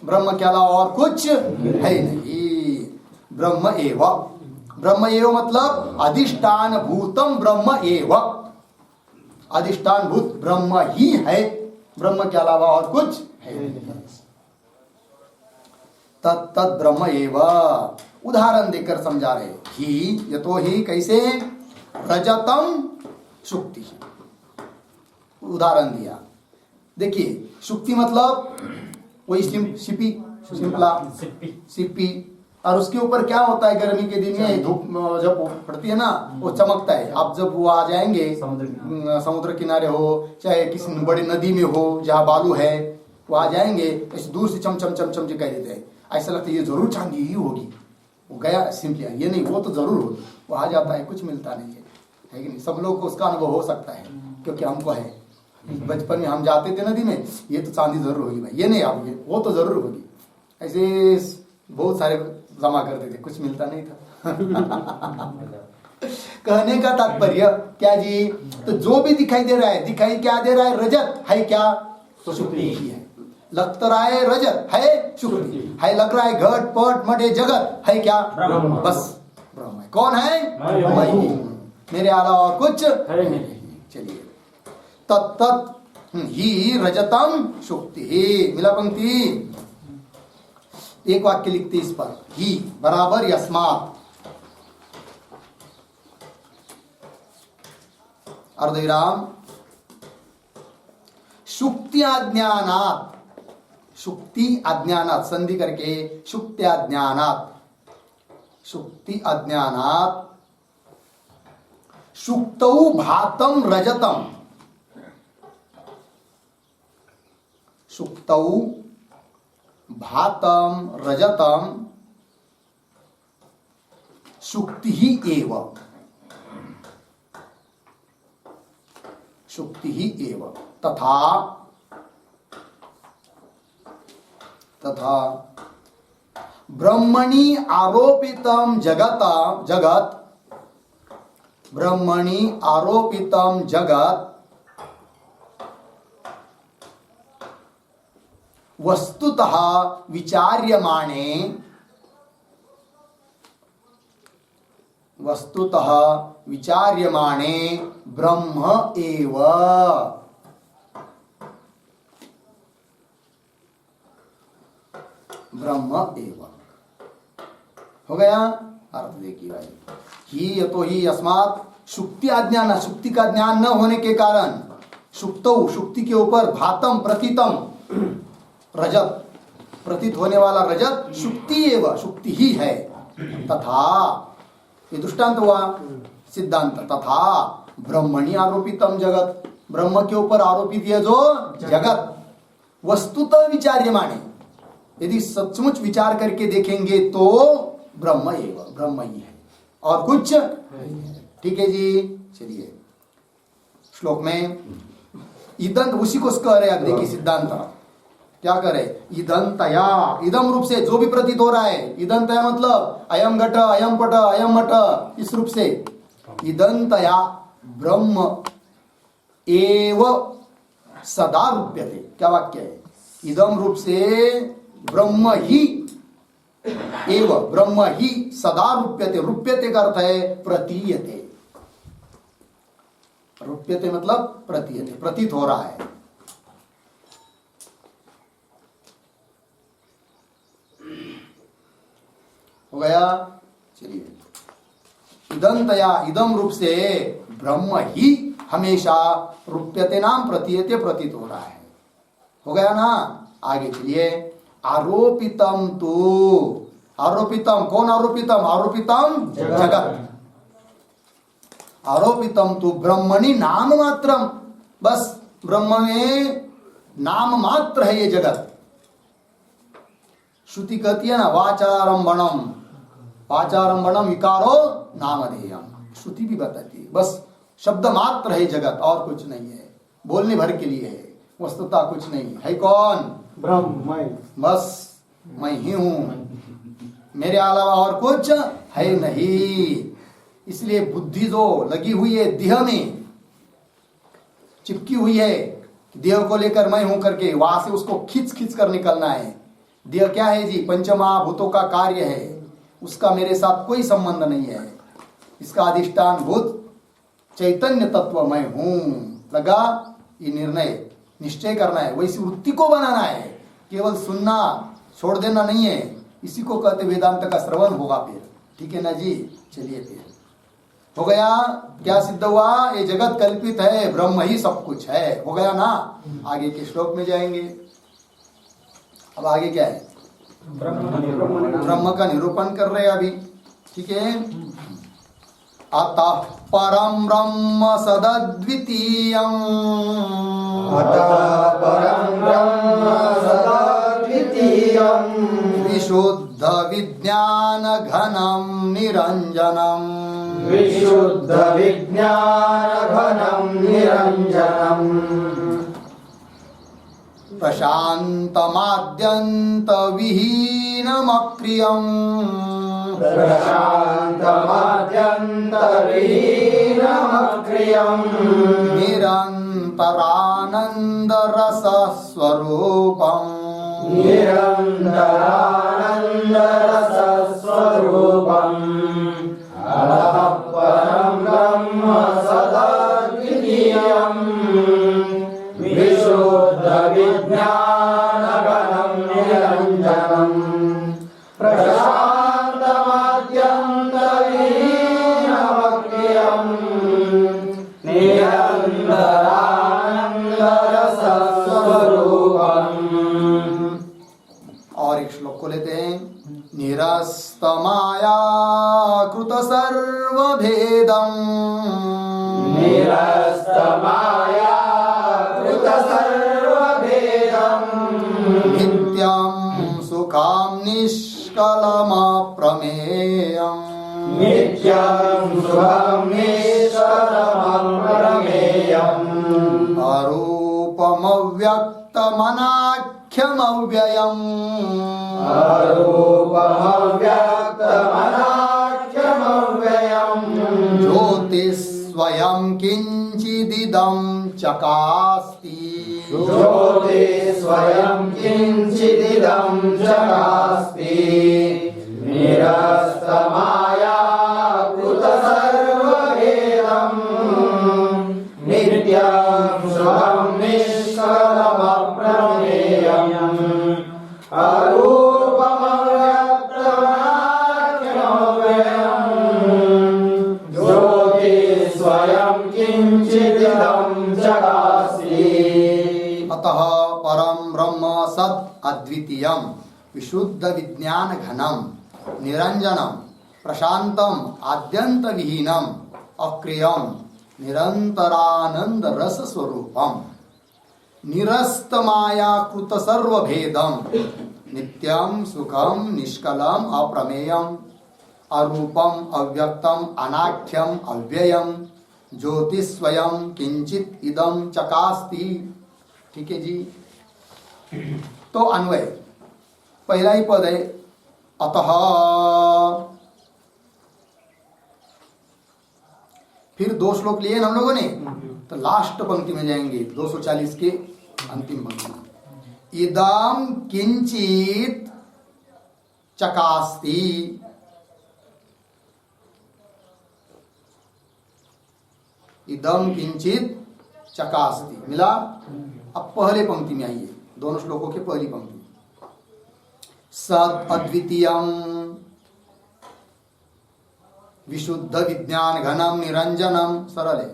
[SPEAKER 1] ब्रह्म के अलावा और कुछ है नहीं। ब्रह्म एव, ब्रह्म एव मतलब अधिष्ठान भूतम ब्रह्म एव, अधिष्ठान भूत ब्रह्म ही है, ब्रह्म के अलावा और कुछ है नहीं। तत् ब्रह्म एव, उदाहरण देकर समझा रहे। ही यतो ही, कैसे? रजतम शुक्ति, उदाहरण दिया। देखिए, शुक्ति मतलब वही सिप्पी, और उसके ऊपर क्या होता है, गर्मी के दिन में धूप जब पड़ती है ना, वो चमकता है। आप जब वो आ जाएंगे समुद्र किनारे हो, चाहे किसी बड़ी नदी में हो जहाँ बालू है, वो आ जाएंगे, ऐसे दूर से चम दिखाई देते हैं, ऐसा लगता है ये जरूर चांदी ही होगी। वो गया सिंपली, ये नहीं, वो तो जरूर होगी। वो आ जाता है, कुछ मिलता नहीं है कि नहीं? सब लोग को उसका अनुभव हो सकता है, क्योंकि हमको है। बचपन में हम जाते थे नदी में, ये तो चांदी जरूर होगी भाई, ये नहीं आओगे, वो तो जरूर होगी। ऐसे बहुत सारे जमा करते थे, कुछ मिलता नहीं था। कहने का तात्पर्य क्या जी? तो जो भी दिखाई दे रहा है, दिखाई क्या दे रहा है? रजत है क्या? तो शुक्ति ही है। लग रहा है रजत है, शुक्ति है। लग रहा है घट पट मटे जगत है क्या? बस ब्रह्म है। कौन है? मैं ही, मेरे अलावा और कुछ नहीं। चलिए, तत् ही रजतम शुक्ति, मिला पंक्ति? एक वाक्य लिखते इस पर, ही बराबर यस्मात्, अर्धविराम, शुक्ति अज्ञानात्, शुक्ति अज्ञानात्, संधि करके शुक्ति अज्ञानात् शुक्तौ भातम रजतम, शुक्तौ भातम रजतम शुक्ति ही एव, शुक्ति ही एव, तथा ब्रह्मणि आरोपितम जगत, ब्रह्मणि आरोपितम जगत वस्तुतः विचार्यमाणे ब्रह्म एव, ब्रह्म एव। हो गया? अर्थ देखिए भाई, ही यतो ही अस्मात्, शुक्ति अज्ञान, शुक्ति का ज्ञान न होने के कारण, शुक्तौ शुक्ति के ऊपर भातम प्रतीतम रजत, प्रतीत होने वाला रजत शुक्ति एवं शुक्ति ही है। तथा ये दृष्टांत हुआ सिद्धांत। तथा ब्रह्मणि आरोपितम जगत, ब्रह्म के ऊपर आरोपित है जो जगत वस्तुतः विचार्यमाणे, यदि सचमुच विचार करके देखेंगे तो ब्रह्म एवं ब्रह्म ही है और कुछ। ठीक है जी, चलिए श्लोक में ईदंत उसी को कह रहे। अब देखिए सिद्धांत क्या करे, ईदंतया इदम रूप से जो भी प्रतीत हो रहा है, ईदंतया मतलब अयम घट अयम पट अयम मठ, इस रूप से ईदंतया ब्रह्म एव सदा रूप्यते। क्या वाक्य है, इदम रूप से ब्रह्म ही एव ब्रह्म ही सदा रूप्यते। रूप्यते का अर्थ है प्रतीयते, रूप्यते मतलब प्रतीयते, प्रतीत हो रहा है। हो गया, चलिए इदंतया इदम रूप से ब्रह्म ही हमेशा रूप्यते नाम प्रतीयते प्रतीत हो रहा है। हो गया ना, आगे चलिए आरोपितम तो, आरोपितम कौन आरोपितम, आरोपितम जगत, आरोपितम तो ब्रह्मणि नाम मात्रम, बस ब्रह्म में नाम मात्र है ये जगत। श्रुति कहती है ना वाचारंभणम, वाचारंभणम विकारो नामधेयम, श्रुति भी बताती है बस शब्द मात्र है जगत और कुछ नहीं है, बोलने भर के लिए है, वस्तुता कुछ नहीं है। कौन,
[SPEAKER 2] ब्रह्म,
[SPEAKER 1] बस मैं ही हूं, मेरे अलावा और कुछ है नहीं। इसलिए बुद्धि जो लगी हुई है देह में, चिपकी हुई है, देह को लेकर मैं हूं करके, वहां से उसको खींच खींच कर निकलना है। देह क्या है जी, पंचमहाभूतों का कार्य है, उसका मेरे साथ कोई संबंध नहीं है। इसका अधिष्ठान भूत चैतन्य तत्व मैं हूं, लगा ये निर्णय निश्चय करना है, वैसी वृत्ति को बनाना है, केवल सुनना छोड़ देना नहीं है। इसी को कहते वेदांत का श्रवण होगा फिर। ठीक है ना जी, चलिए फिर हो गया। क्या सिद्ध हुआ, ये जगत कल्पित है, ब्रह्म ही सब कुछ है। हो गया ना, आगे के श्लोक में जाएंगे। अब आगे क्या है, ब्रह्म का निरूपण कर रहे हैं अभी। ठीक है, अतः परम ब्रह्म सदद्वितीयम्,
[SPEAKER 2] अतः परं ब्रह्म सदाद्वितीयम्,
[SPEAKER 1] विशुद्ध विज्ञान घनम निरंजनम,
[SPEAKER 2] विशुद्ध विज्ञान घनम निरंजनम,
[SPEAKER 1] प्रशान्तमाद्यन्त विहीनमक्रियम्,
[SPEAKER 2] प्रशान्तमाद्यन्तविहीनमक्रियम्,
[SPEAKER 1] निरन्तरानन्द रस स्वरूपम्,
[SPEAKER 2] निरन्तरानन्द रस स्वरूपम्, अतः परं ब्रह्म सदाद्वितीयम्, विशुद्ध विज्ञान घनम निरंजनम, प्रशान्तमाद्यन्तविहीनमक्रियम्, निरन्तरानन्द रस स्वरूपम्।
[SPEAKER 1] और एक श्लोक को लेते हैं। निरस्तमाया कृत सर्वभेदम्,
[SPEAKER 2] निरस्तमाया कृत सर्वभेदम्,
[SPEAKER 1] नित्यं सुखं निष्कलमप्रमेयम्,
[SPEAKER 2] नित्यं सुखं निष्कलमप्रमेयम्,
[SPEAKER 1] अरूपमव्यक्तमनाख्यमव्ययम्,
[SPEAKER 2] अरूपमव्यक्तमनाख्यमव्ययम्,
[SPEAKER 1] ज्योतिस्वयं किञ्चिदिदं चकास्ति,
[SPEAKER 2] ज्योतिः स्वयं किञ्चिदिदं जगास्ति, निरस्तमाया कृत सर्वभेदम्, नित्यं सुखं निष्कलमप्रमेयम्, अरूपमव्यक्तमनाख्यमव्ययम्, ज्योतिः स्वयं किञ्चिदिदं जगास्ति।
[SPEAKER 1] अतः परम ब्रह्म सद अद्वितीयम, विशुद्ध विज्ञान घनम निरंजनम प्रशांतम आद्यंत विहीनम अक्रियम निरंतरानंद रस स्वरूपम निरस्त माया कृत सर्व भेदम नित्यम सुखम निष्कलम अप्रमेयम अरूपम अव्यक्तम अनाख्यम अव्ययम ज्योति स्वयं किंचित इदम चकास्ति। ठीक है जी। तो अन्वय पहला ही पद है अतः, फिर 2 श्लोक लिए ना हम लोगों ने, तो लास्ट पंक्ति में जाएंगे 240 के अंतिम पंक्ति। इदम किंचित चकास्ति, इदम किंचित चकास्ति मिला। अब पहले पंक्ति में आइए, दोनों श्लोकों के पहली पंक्ति। सद अद्वितीयम विशुद्ध विज्ञान घनम निरंजनम, सरल है।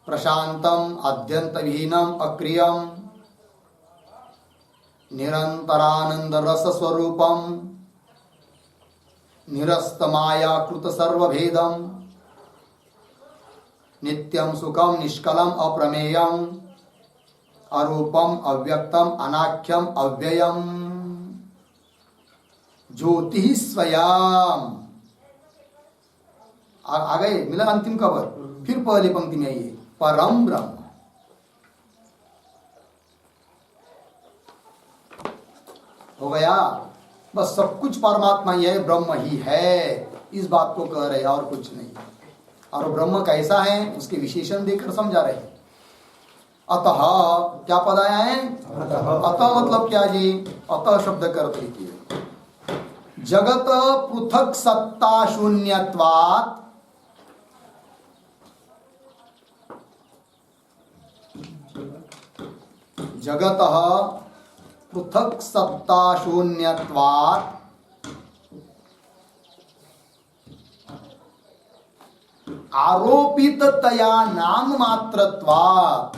[SPEAKER 1] प्रशांतम अद्यंत विहीनम अक्रियम निरंतरानंद रस स्वरूपम निरस्त माया कृत सर्वभेदम नित्यम सुखम निष्कलम अप्रमेयम अरूपम अव्यक्तम अनाख्यम अव्ययम ज्योति स्वयं। आ गए, मिला अंतिम कवर। फिर पहली पंक्ति में आइए, परम ब्रह्म। हो गया, बस सब कुछ परमात्मा ही है, ब्रह्म ही है, इस बात को कह रहे, और कुछ नहीं। और ब्रह्म कैसा है उसके विशेषण देकर समझा रहे हैं। अतः क्या पद आया है? अतः मतलब क्या जी? अतः शब्द का अर्थ लिखिए, जगत पृथक सत्ता शून्यत्वात् जगतः पृथक सत्ता शून्यत्वात् आरोपिततया नाम मात्रत्वात्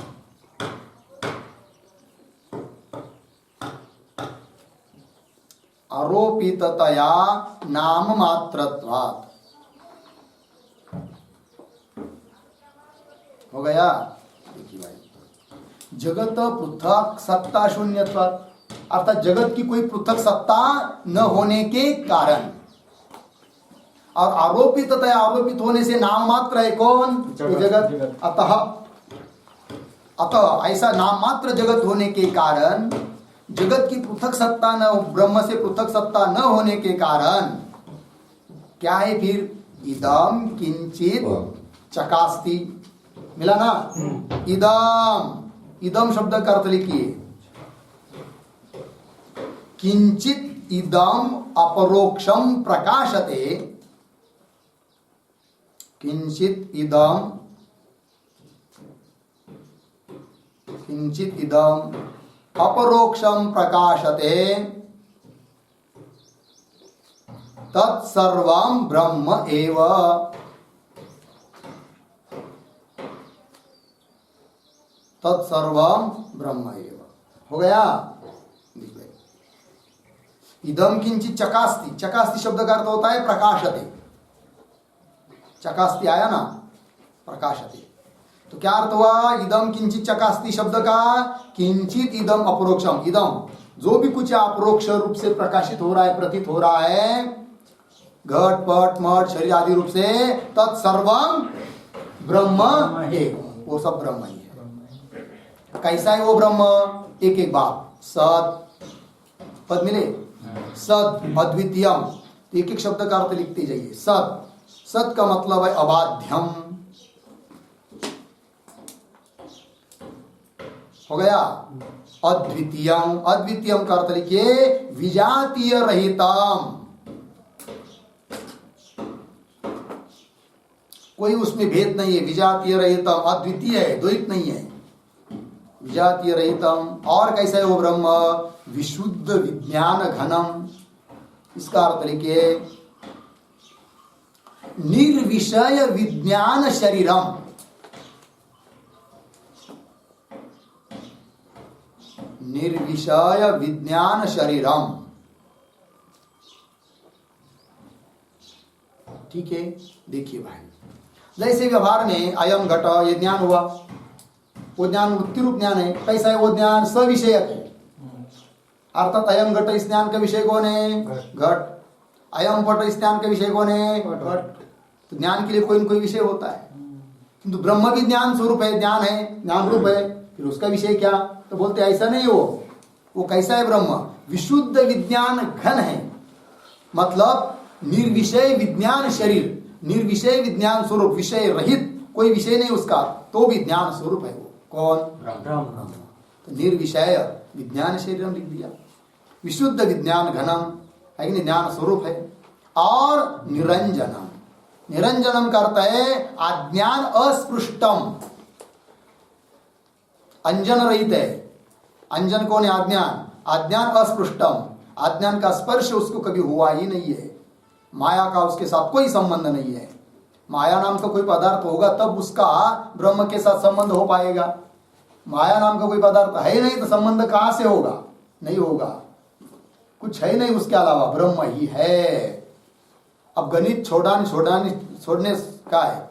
[SPEAKER 1] आरोपिततया नाम मात्रत्वात्। हो गया? देखिए भाई, जगत पृथक सत्ता शून्यत्वात् अर्थात जगत की कोई पृथक सत्ता न होने के कारण, और आरोपिततया आरोपित होने से नाम मात्र है कौन? जगत। अतः ऐसा नाम मात्र जगत होने के कारण, जगत की पृथक सत्ता न, ब्रह्म से पृथक सत्ता न होने के कारण क्या है फिर? इदम किंचित चकास्ति, मिला ना? इदम, इदम शब्द का अर्थ लिखिए, किंचित इदम अपरोक्षम प्रकाशते, किंचित इदम, किंचित इदम अपरोक्षम प्रकाशते तत्सर्वं ब्रह्म एव। तत्सर्वं ब्रह्म एव। हो गया? इदम किंचित चकास्ति, चकास्ति शब्द का अर्थ होता है प्रकाशते। चकास्ति आया ना, प्रकाशते, तो क्या अर्थ हुआ? इदम किंचित चकास्ति शब्द का, किंचित इदम अपरोक्षम, इदम जो भी कुछ अपरोक्ष रूप से प्रकाशित हो रहा है, प्रतीत हो रहा है, घट पट मठ शरीर आदि रूप से, तत्सर्वं ब्रह्म एव, वो सब ब्रह्म ही है। कैसा है वो ब्रह्म? एक एक बात, सत पद मिले, सद अद्वितीयम, एक एक शब्द का अर्थ लिखते जाइए। सत, सत का मतलब है अबाध्यम। हो गया? अद्वितीयम, अद्वितीयम का अर्थ लिखिए विजातीय रहितम, कोई उसमें भेद नहीं है, विजातीय रहितम, अद्वितीय है, द्वैत नहीं है, विजातीय रहितम। और कैसा है वो ब्रह्म? विशुद्ध विज्ञान घनम, इसका अर्थ लिखिए निर्विषय विज्ञान शरीरम, निर्विषय विज्ञान शरीरम। ठीक है, देखिए भाई, जैसे व्यवहार में अयम घट ये ज्ञान हुआ, वो ज्ञान वृत्ति रूप ज्ञान है। कैसा है वो ज्ञान? सविषयक है, अर्थात अयम घट इस ज्ञान का विषय कौन है? घट। अयम पट इस ज्ञान का विषय कौन है? घट। तो ज्ञान के लिए कोई न कोई विषय होता है, किंतु ब्रह्म भी ज्ञान स्वरूप है, ज्ञान है, ज्ञान रूप है, फिर उसका विषय क्या? तो बोलते ऐसा नहीं, वो कैसा है? ब्रह्म विशुद्ध विज्ञान घन है, मतलब निर्विषय विज्ञान शरीर, निर्विषय विज्ञान स्वरूप, विषय रहित, कोई विषय नहीं उसका, तो भी ज्ञान स्वरूप है वो। कौन? ब्रह्म। तो निर्विषय विज्ञान शरीरम लिख दिया, विशुद्ध विज्ञान घनम है कि नहीं, ज्ञान स्वरूप है। और निरंजनम, निरंजनम का अर्थ है अज्ञान अस्पृष्टम, अंजन रहित है। अंजन कौन है? अज्ञान। अज्ञान अस्पृष्टम, अज्ञान का स्पर्श उसको कभी हुआ ही नहीं है, माया का उसके साथ कोई संबंध नहीं है। माया नाम का कोई पदार्थ होगा तब उसका ब्रह्म के साथ संबंध हो पाएगा। माया नाम का कोई पदार्थ है नहीं तो संबंध कहां से होगा? नहीं होगा, कुछ है नहीं उसके अलावा, ब्रह्म ही है। अब गणित छोड़ने का है,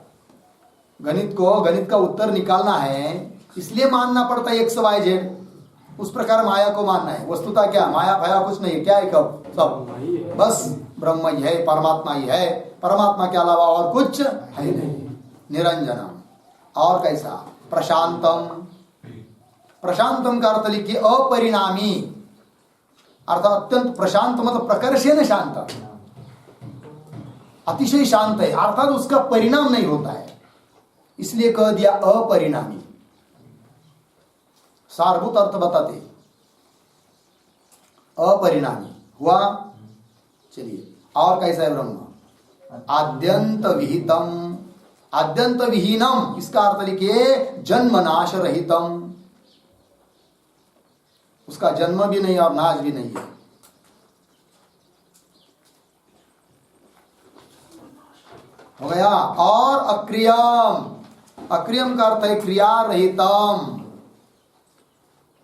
[SPEAKER 1] गणित का उत्तर निकालना है, इसलिए मानना पड़ता है एक्स वाई जेड, उस प्रकार माया को मानना है। वस्तुता क्या? माया भया कुछ नहीं है, क्या है? कब सब बस ब्रह्म ही है, परमात्मा ही है, परमात्मा के अलावा और कुछ है नहीं। निरंजनम। और कैसा? प्रशांतम, प्रशांतम का अर्थ लिखिए अपरिणामी, अर्थात अत्यंत प्रशांत, मतलब प्रकर्षेण शांत, अतिशय शांत है, अर्थात उसका परिणाम नहीं होता है, इसलिए कह दिया अपरिणामी। सारभूत अर्थ बताते, अपरिणामी हुआ। चलिए, और कैसा है ब्रह्म? आद्यंत विहितम, आद्यंत विहीनम, इसका अर्थ लिखिए जन्म नाश रहितम, उसका जन्म भी नहीं और नाश भी नहीं है। हो गया। और अक्रियम, अक्रियम का अर्थ है क्रिया रहितम,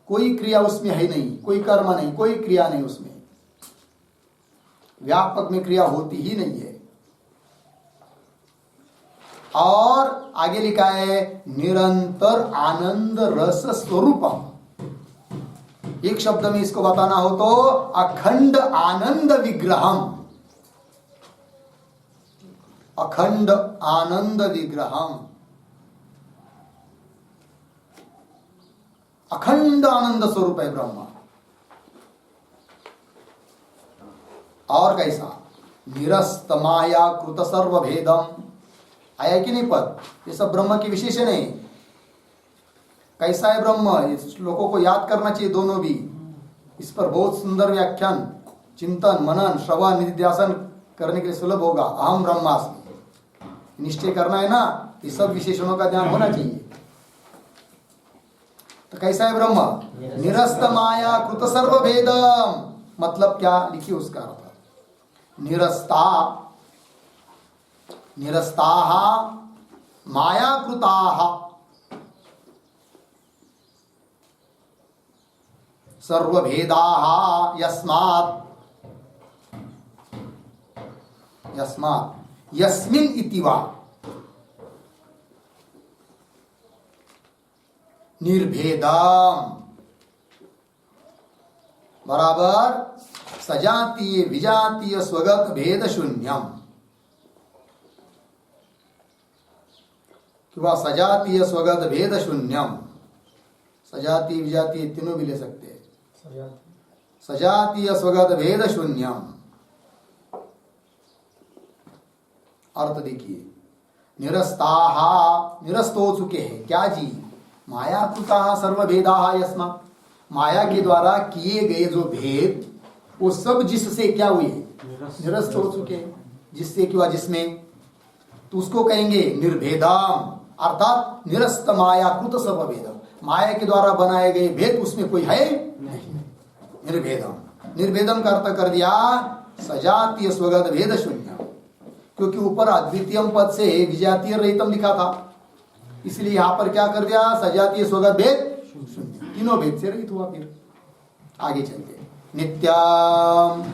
[SPEAKER 1] कोई क्रिया उसमें है नहीं, कोई कर्म नहीं, कोई क्रिया नहीं उसमें, व्यापक में क्रिया होती ही नहीं है। और आगे लिखा है निरंतर आनंद रस स्वरूपम, एक शब्द में इसको बताना हो तो अखंड आनंद विग्रहम, अखंड आनंद विग्रहम, अखंड आनंद स्वरूप है ब्रह्म। और कैसा? निरस्त माया कृत सर्व भेदम, आया कि नहीं पद? ये सब ब्रह्म की विशेषण है। कैसा है ब्रह्म? इस श्लोकों को याद करना चाहिए दोनों भी, इस पर बहुत सुंदर व्याख्यान, चिंतन, मनन, श्रवण, निधिध्यासन करने के लिए सुलभ होगा। अहम ब्रह्मास्मि निश्चय करना है ना, ये सब विशेषणों का ध्यान होना चाहिए। तो कैसा है ब्रह्म? निरस्त माया कृत सर्व भेदम, मतलब क्या? लिखिए उसका अर्थ, निरस्ता, निरस्ताः मायाकृताः सर्वभेदाः यस्मात्, यस्मात् यस्मिन् इति वा निर्भेदम, बराबर सजातीय विजातीय स्वगत भेद शून्यम, किंवा सजातीय स्वगत भेद शून्यम, सजातीय विजातीय तीनों भी ले सकते हैं। सजातीय स्वगत भेद शून्यम, अर्थ देखिए, निरस्ताः, निरस्त हो चुके हैं, क्या जी? मायाकृताः सर्वभेदाः यस्मात्, माया के द्वारा किए गए जो भेद वो सब जिससे क्या हुए? निरस्त हो चुके हैं, जिससे क्या? जिसमें, तो उसको कहेंगे निर्भेदम, अर्थात निरस्त मायाकृत सर्वभेदम, माया के द्वारा बनाए गए भेद उसमें कोई है नहीं, निर्भेदम। निर्भेदम का अर्थ कर दिया सजातीय स्वगत भेद शून्य, क्योंकि ऊपर अद्वितीय पद से विजातीय रहितम लिखा था, इसलिए यहां पर क्या कर दिया? सजातीय स्वगत भेद शून्य, तीनों भेद से रहित हुआ। फिर आगे चलते हैं। नित्यम,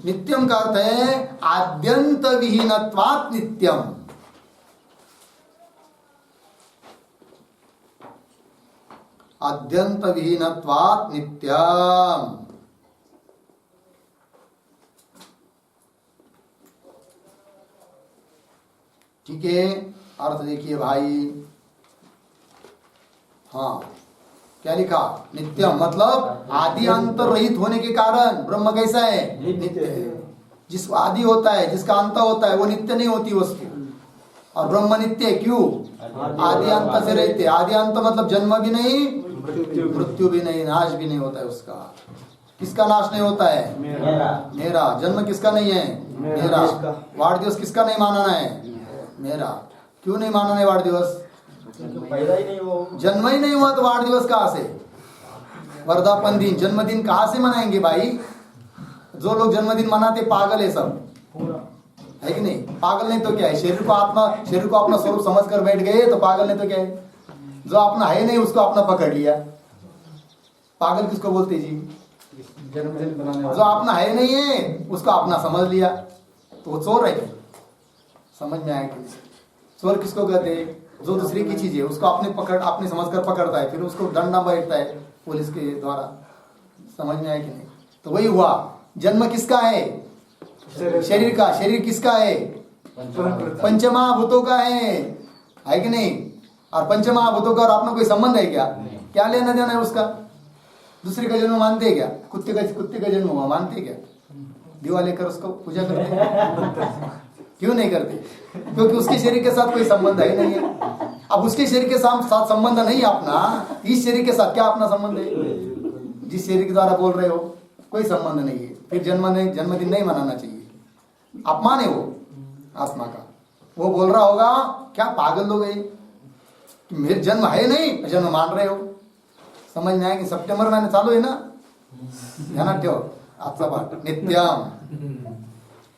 [SPEAKER 1] नित्यम का अर्थ है आद्यंत विहीनत्वात् नित्यम। आद्यंत विहीनत्वात् नित्यम। ठीक है, अर्थ देखिए भाई। हाँ, क्या लिखा? नित्यम मतलब आदि अंत रहित होने के कारण ब्रह्म कैसा है? नित्य है। जिस आदि होता है, जिसका अंत होता है, वो नित्य नहीं होती वस्तु। और ब्रह्म नित्य है, क्यों? आदि अंत से रहते। आदि अंत मतलब जन्म भी नहीं, मृत्यु भी नहीं, नाश भी नहीं होता है उसका। किसका नाश नहीं होता है? मेरा। जन्म किसका नहीं है? मेरा। वाड़ दिवस किसका नहीं मानना है? मेरा। क्यों नहीं मानना है वाड़ दिवस?
[SPEAKER 2] पैदा ही नहीं हो,
[SPEAKER 1] जन्म ही नहीं हुआ तो वाड़ दिवस कहाँ से? वर्धापन दिन, जन्मदिन कहाँ से मनाएंगे भाई? जो लोग जन्मदिन मनाते पागल है सब, है कि नहीं? पागल नहीं तो क्या है? शरीर को अपना स्वरूप समझ कर बैठ गए तो पागल नहीं तो क्या है? जो अपना है नहीं उसको अपना पकड़ लिया। पागल किसको बोलते जी?
[SPEAKER 2] जन्मदिन बनाने
[SPEAKER 1] जो अपना है नहीं है उसको अपना समझ लिया तो वो चोर है क्या? समझ में आया कि? चोर किसको कहते हैं? जो दूसरे की चीज है उसको अपने समझ कर पकड़ता है, फिर उसको दंडा बैठता है पुलिस के द्वारा। समझ में आया कि नहीं? तो वही हुआ, जन्म किसका है? शरीर का। शरीर किसका है? पंचमहाभूतों का है कि नहीं? और पंचमहाभूतों का और अपना कोई संबंध है क्या? क्या लेना देना है उसका? दूसरे का जन्म मानते हैं क्या? कुत्ते का जन्म हुआ मानते हैं क्या? दीवा लेकर उसको पूजा करते हैं? क्यों नहीं करते? क्योंकि उसके शरीर के साथ कोई संबंध है नहीं है। अब उसके शरीर के साथ संबंध नहीं अपना, इस शरीर के साथ क्या अपना संबंध है? जिस शरीर के द्वारा बोल रहे हो कोई संबंध नहीं है, फिर जन्मदिन नहीं मनाना चाहिए। अपमान है वो आत्मा का। वो बोल रहा होगा क्या पागल लोग है, मेरे जन्म है नहीं, जन्म मान रहे हो। समझ में आया कि? सितंबर महीने चालू है ना, ध्यान ठेव आजचा पाठ नित्यम।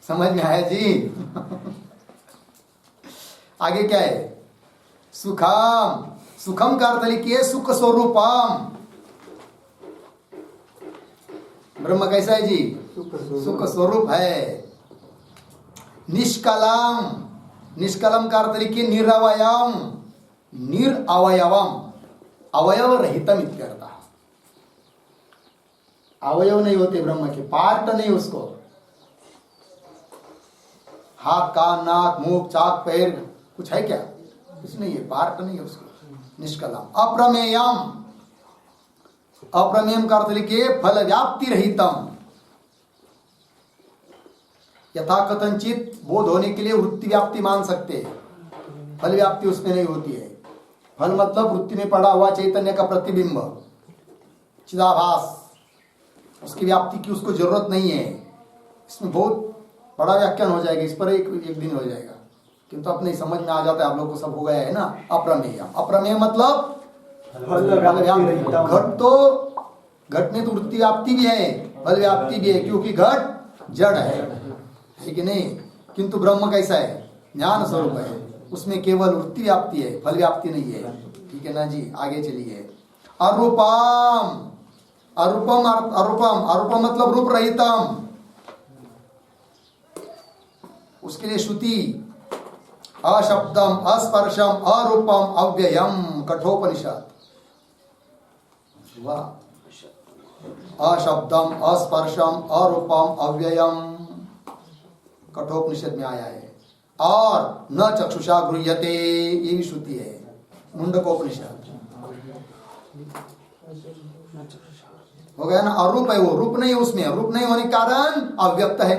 [SPEAKER 1] समझ में आया जी? आगे क्या है? सुखम। सुखम का अर्थ लिखिए सुख स्वरूपम। ब्रह्म कैसा है जी? सुख स्वरूप है। निष्कलम। निष्कलम का अर्थ लिखिए निरवयम, निरअवयवम, अवयव रहितम इत्यर्थ। अवयव नहीं होते ब्रह्म के, पार्ट नहीं उसको। हाथ, कान, नाक, मुख, चाक, पैर कुछ है क्या? कुछ नहीं है, पार्ट नहीं है उसको। निष्कलम। अप्रमेयम। अप्रमेयम का अर्थ लिखिए फल व्याप्ति रहितम। यथा कथनचित बोध होने के लिए वृत्ति व्याप्ति मान सकते हैं, फल व्याप्ति उसमें नहीं होती है। फल मतलब वृत्ति में पड़ा हुआ चैतन्य का प्रतिबिंब, चिदाभास, उसकी व्याप्ति की उसको जरूरत नहीं है। इसमें बहुत बड़ा व्याख्यान हो जाएगा, इस पर एक दिन हो जाएगा, किंतु अपने समझ में आ जाता है आप लोग को, सब हो गया है ना। अप्रमेय। अप्रमेय मतलब घट, तो घट में तो वृत्ति व्याप्ति भी है, फल व्याप्ति भी है, क्योंकि घट जड़ है कि नहीं? किंतु ब्रह्म कैसा है? ज्ञान स्वरूप है, उसमें केवल वृत्ति व्याप्ति है, फल व्याप्ति नहीं है। ठीक है ना जी? आगे चलिए। अरूपम। अरूपम अरूपम अरूपम मतलब रूप रहितम। उसके लिए श्रुति अशब्दम अस्पर्शम अरूपम अव्ययम कठोपनिषद। अशब्दम अस्पर्शम अरूपम अव्ययम कठोपनिषद में आया है। और न चक्षुषा गृह्यते, ये भी श्रुति है, मुंडकोपनिषद। हो गया ना? अरूप है वो, रूप नहीं है उसमें। रूप नहीं होने के कारण अव्यक्त है,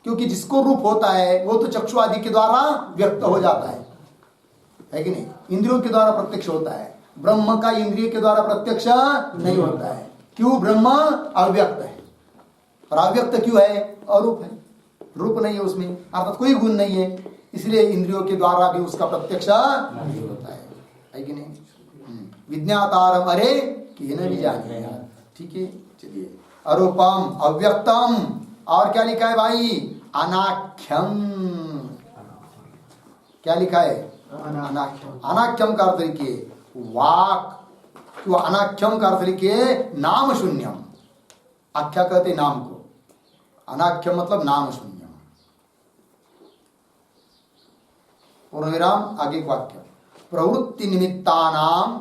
[SPEAKER 1] क्योंकि जिसको रूप होता है वो तो चक्षु आदि के द्वारा व्यक्त हो जाता है कि नहीं? इंद्रियों के द्वारा प्रत्यक्ष होता है। ब्रह्म का इंद्रिय के द्वारा प्रत्यक्ष नहीं होता है। क्यों? ब्रह्म अव्यक्त है। और अव्यक्त क्यों है? अरूप है, रूप नहीं है उसमें, अर्थात कोई गुण नहीं है, इसलिए इंद्रियों के द्वारा भी उसका प्रत्यक्ष नहीं होता है कि नहीं? विज्ञातारम अरे कि न भी जानिए। ठीक है, चलिए। अरूपम अव्यक्तम। और क्या लिखा है भाई? अनाख्यम। क्या लिखा है? अनाख्यम। अनाख्यम का अर्थ देखिए वाक कि वह अनाख्यम का अर्थ लिखिए नाम शून्यम। आख्या कहते नाम को, अनाख्यम मतलब नाम शून्यम। पूर्ण विराम, आगे एक वाक्य, प्रवृत्ति निमित्तानाम,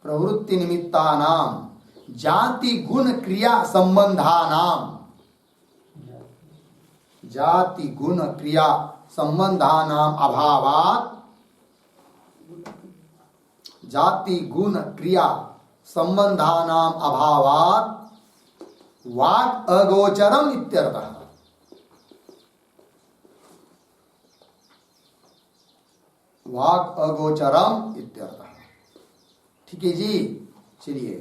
[SPEAKER 1] प्रवृत्ति निमित्तानाम जाति गुण क्रिया संबंधानाम, जाति गुण क्रिया संबंधानाम अभावात, जाति गुण क्रिया संबंधानाम अभावात वाक् अगोचरम इत्यर्थः। वाक् अगोचरम इत्यर्थः। ठीक है जी। चलिए,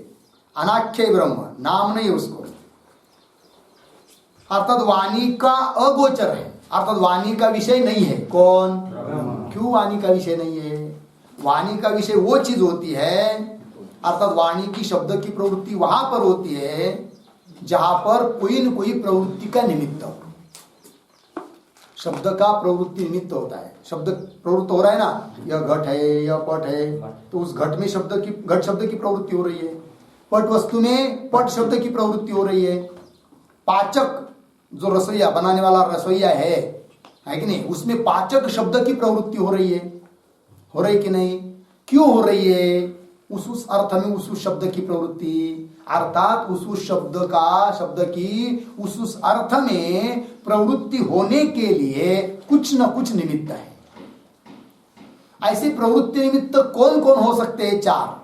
[SPEAKER 1] अनाख्य ब्रह्म नाम नहीं उसको, अर्थात वाणी का अगोचर है, अर्थात वाणी का विषय नहीं है। कौन? क्यों वाणी का विषय नहीं है? वाणी का विषय वो चीज होती है, अर्थात वाणी की शब्द की प्रवृत्ति वहां पर होती है जहां पर कोई न कोई प्रवृत्ति का निमित्त हो। शब्द का प्रवृत्ति निमित्त होता है। शब्द प्रवृत्त हो रहा है ना, यह घट है, यह पट है, तो उस घट में घट शब्द की प्रवृत्ति हो रही है। पट वस्तु में पट शब्द की प्रवृत्ति हो रही है। पाचक जो रसोईया बनाने वाला रसोईया है कि नहीं, उसमें पाचक शब्द की प्रवृत्ति हो रही है। हो रही कि नहीं? क्यों हो रही है? उस अर्थ में उस शब्द की प्रवृत्ति, अर्थात उस शब्द की उस अर्थ में प्रवृत्ति होने के लिए कुछ न कुछ निमित्त है। ऐसे प्रवृत्ति निमित्त कौन कौन हो सकते हैं? चार,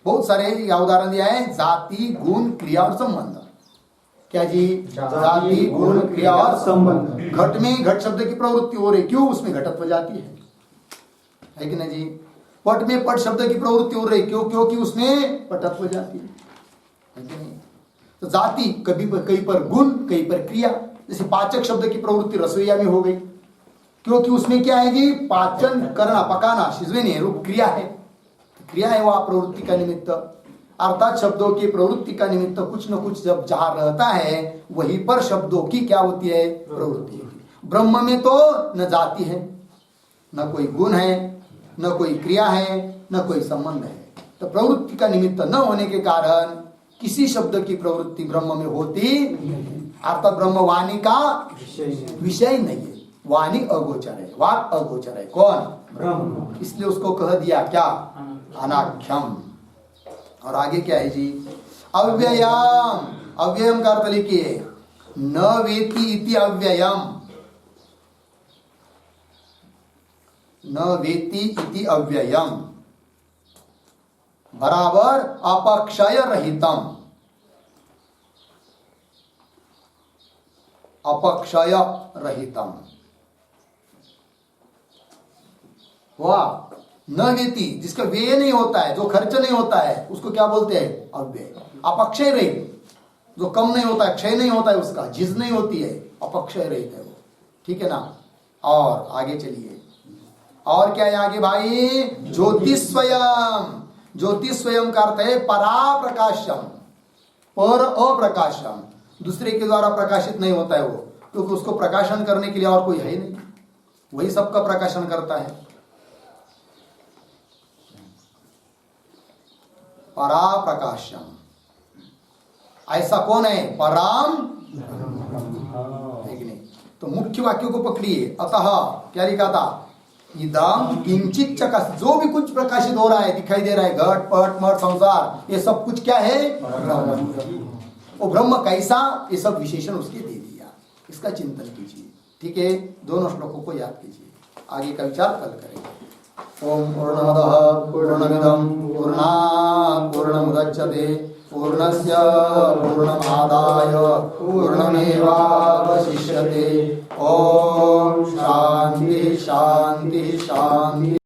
[SPEAKER 1] बहुत सारे उदाहरण दिया है, जाति गुण क्रिया और संबंध। क्या जी? जाति गुण क्रिया और संबंध। घट में घट शब्द की प्रवृत्ति हो रही, क्यों? उसमें घटत्व जाति है कि नहीं जी? पट में पट शब्द की प्रवृत्ति हो रही, क्यों? क्योंकि उसमें पटत्व जाति है कि नहीं? तो जाति कहीं पर गुण, कहीं पर क्रिया। जैसे पाचक शब्द की प्रवृत्ति रसोईया में हो गई, क्योंकि उसमें क्या है जी? पाचन करना, पकाना, शिजवेने रूप क्रिया है। क्रिया है वह प्रवृत्ति का निमित्त, अर्थात शब्दों की प्रवृत्ति का निमित्त कुछ न कुछ जब जहां रहता है वहीं पर शब्दों की क्या होती है? प्रवृत्ति होती है। ब्रह्म में तो न जाति है, न कोई गुण है, न कोई क्रिया है, न कोई संबंध है। तो प्रवृत्ति का निमित्त न होने के कारण किसी शब्द की प्रवृत्ति ब्रह्म में होती, अर्थात ब्रह्म वाणी का विषय नहीं है। वाणी अगोचर है, वाक् अगोचर है। कौन? ब्रह्म। इसलिए उसको कह दिया क्या? अनाख्यम। और आगे क्या है जी? अव्ययम। अव्ययम का अर्थ लिखिए, न वेति इति अव्ययम। न वेति इति अव्ययम बराबर अपक्षय रहितम। अपक्षय रहितम। वाह, न वेति, जिसका व्यय नहीं होता है, जो खर्च नहीं होता है, उसको क्या बोलते हैं? अव्यय। अपक्षय रहित, जो कम नहीं होता है, क्षय नहीं होता है, उसका झिज नहीं होती है, अपक्षय रहित है वो। ठीक है ना? और आगे चलिए, और क्या है आगे भाई? ज्योतिस्वयं। ज्योतिस्वयं का अर्थ है परा प्रकाशम, पर अप्रकाशम। दूसरे के द्वारा प्रकाशित नहीं होता है वो, क्योंकि उसको प्रकाशन करने के लिए और कोई है ही नहीं, वही सबका प्रकाशन करता है। परा प्रकाशम, ऐसा कौन है? पराम। है कि नहीं? तो मुख्य वाक्यों को पकड़िए। अतः क्या लिखा था? इदम किंचित चकस, जो भी कुछ प्रकाशित हो रहा है, दिखाई दे रहा है, घट पट मठ संसार, ये सब कुछ क्या है? वो ब्रह्म कैसा, ये सब विशेषण उसके दे दिया। इसका चिंतन कीजिए। ठीक है, दोनों श्लोकों को याद कीजिए। आगे का विचार कल करेंगे। ओम पूर्णमदः पूर्णमिदं पूर्णात् पूर्णमुदच्यते पूर्णस्य पूर्णमादाय पूर्णमेवावशिष्यते। ओम शांति शांति शांति।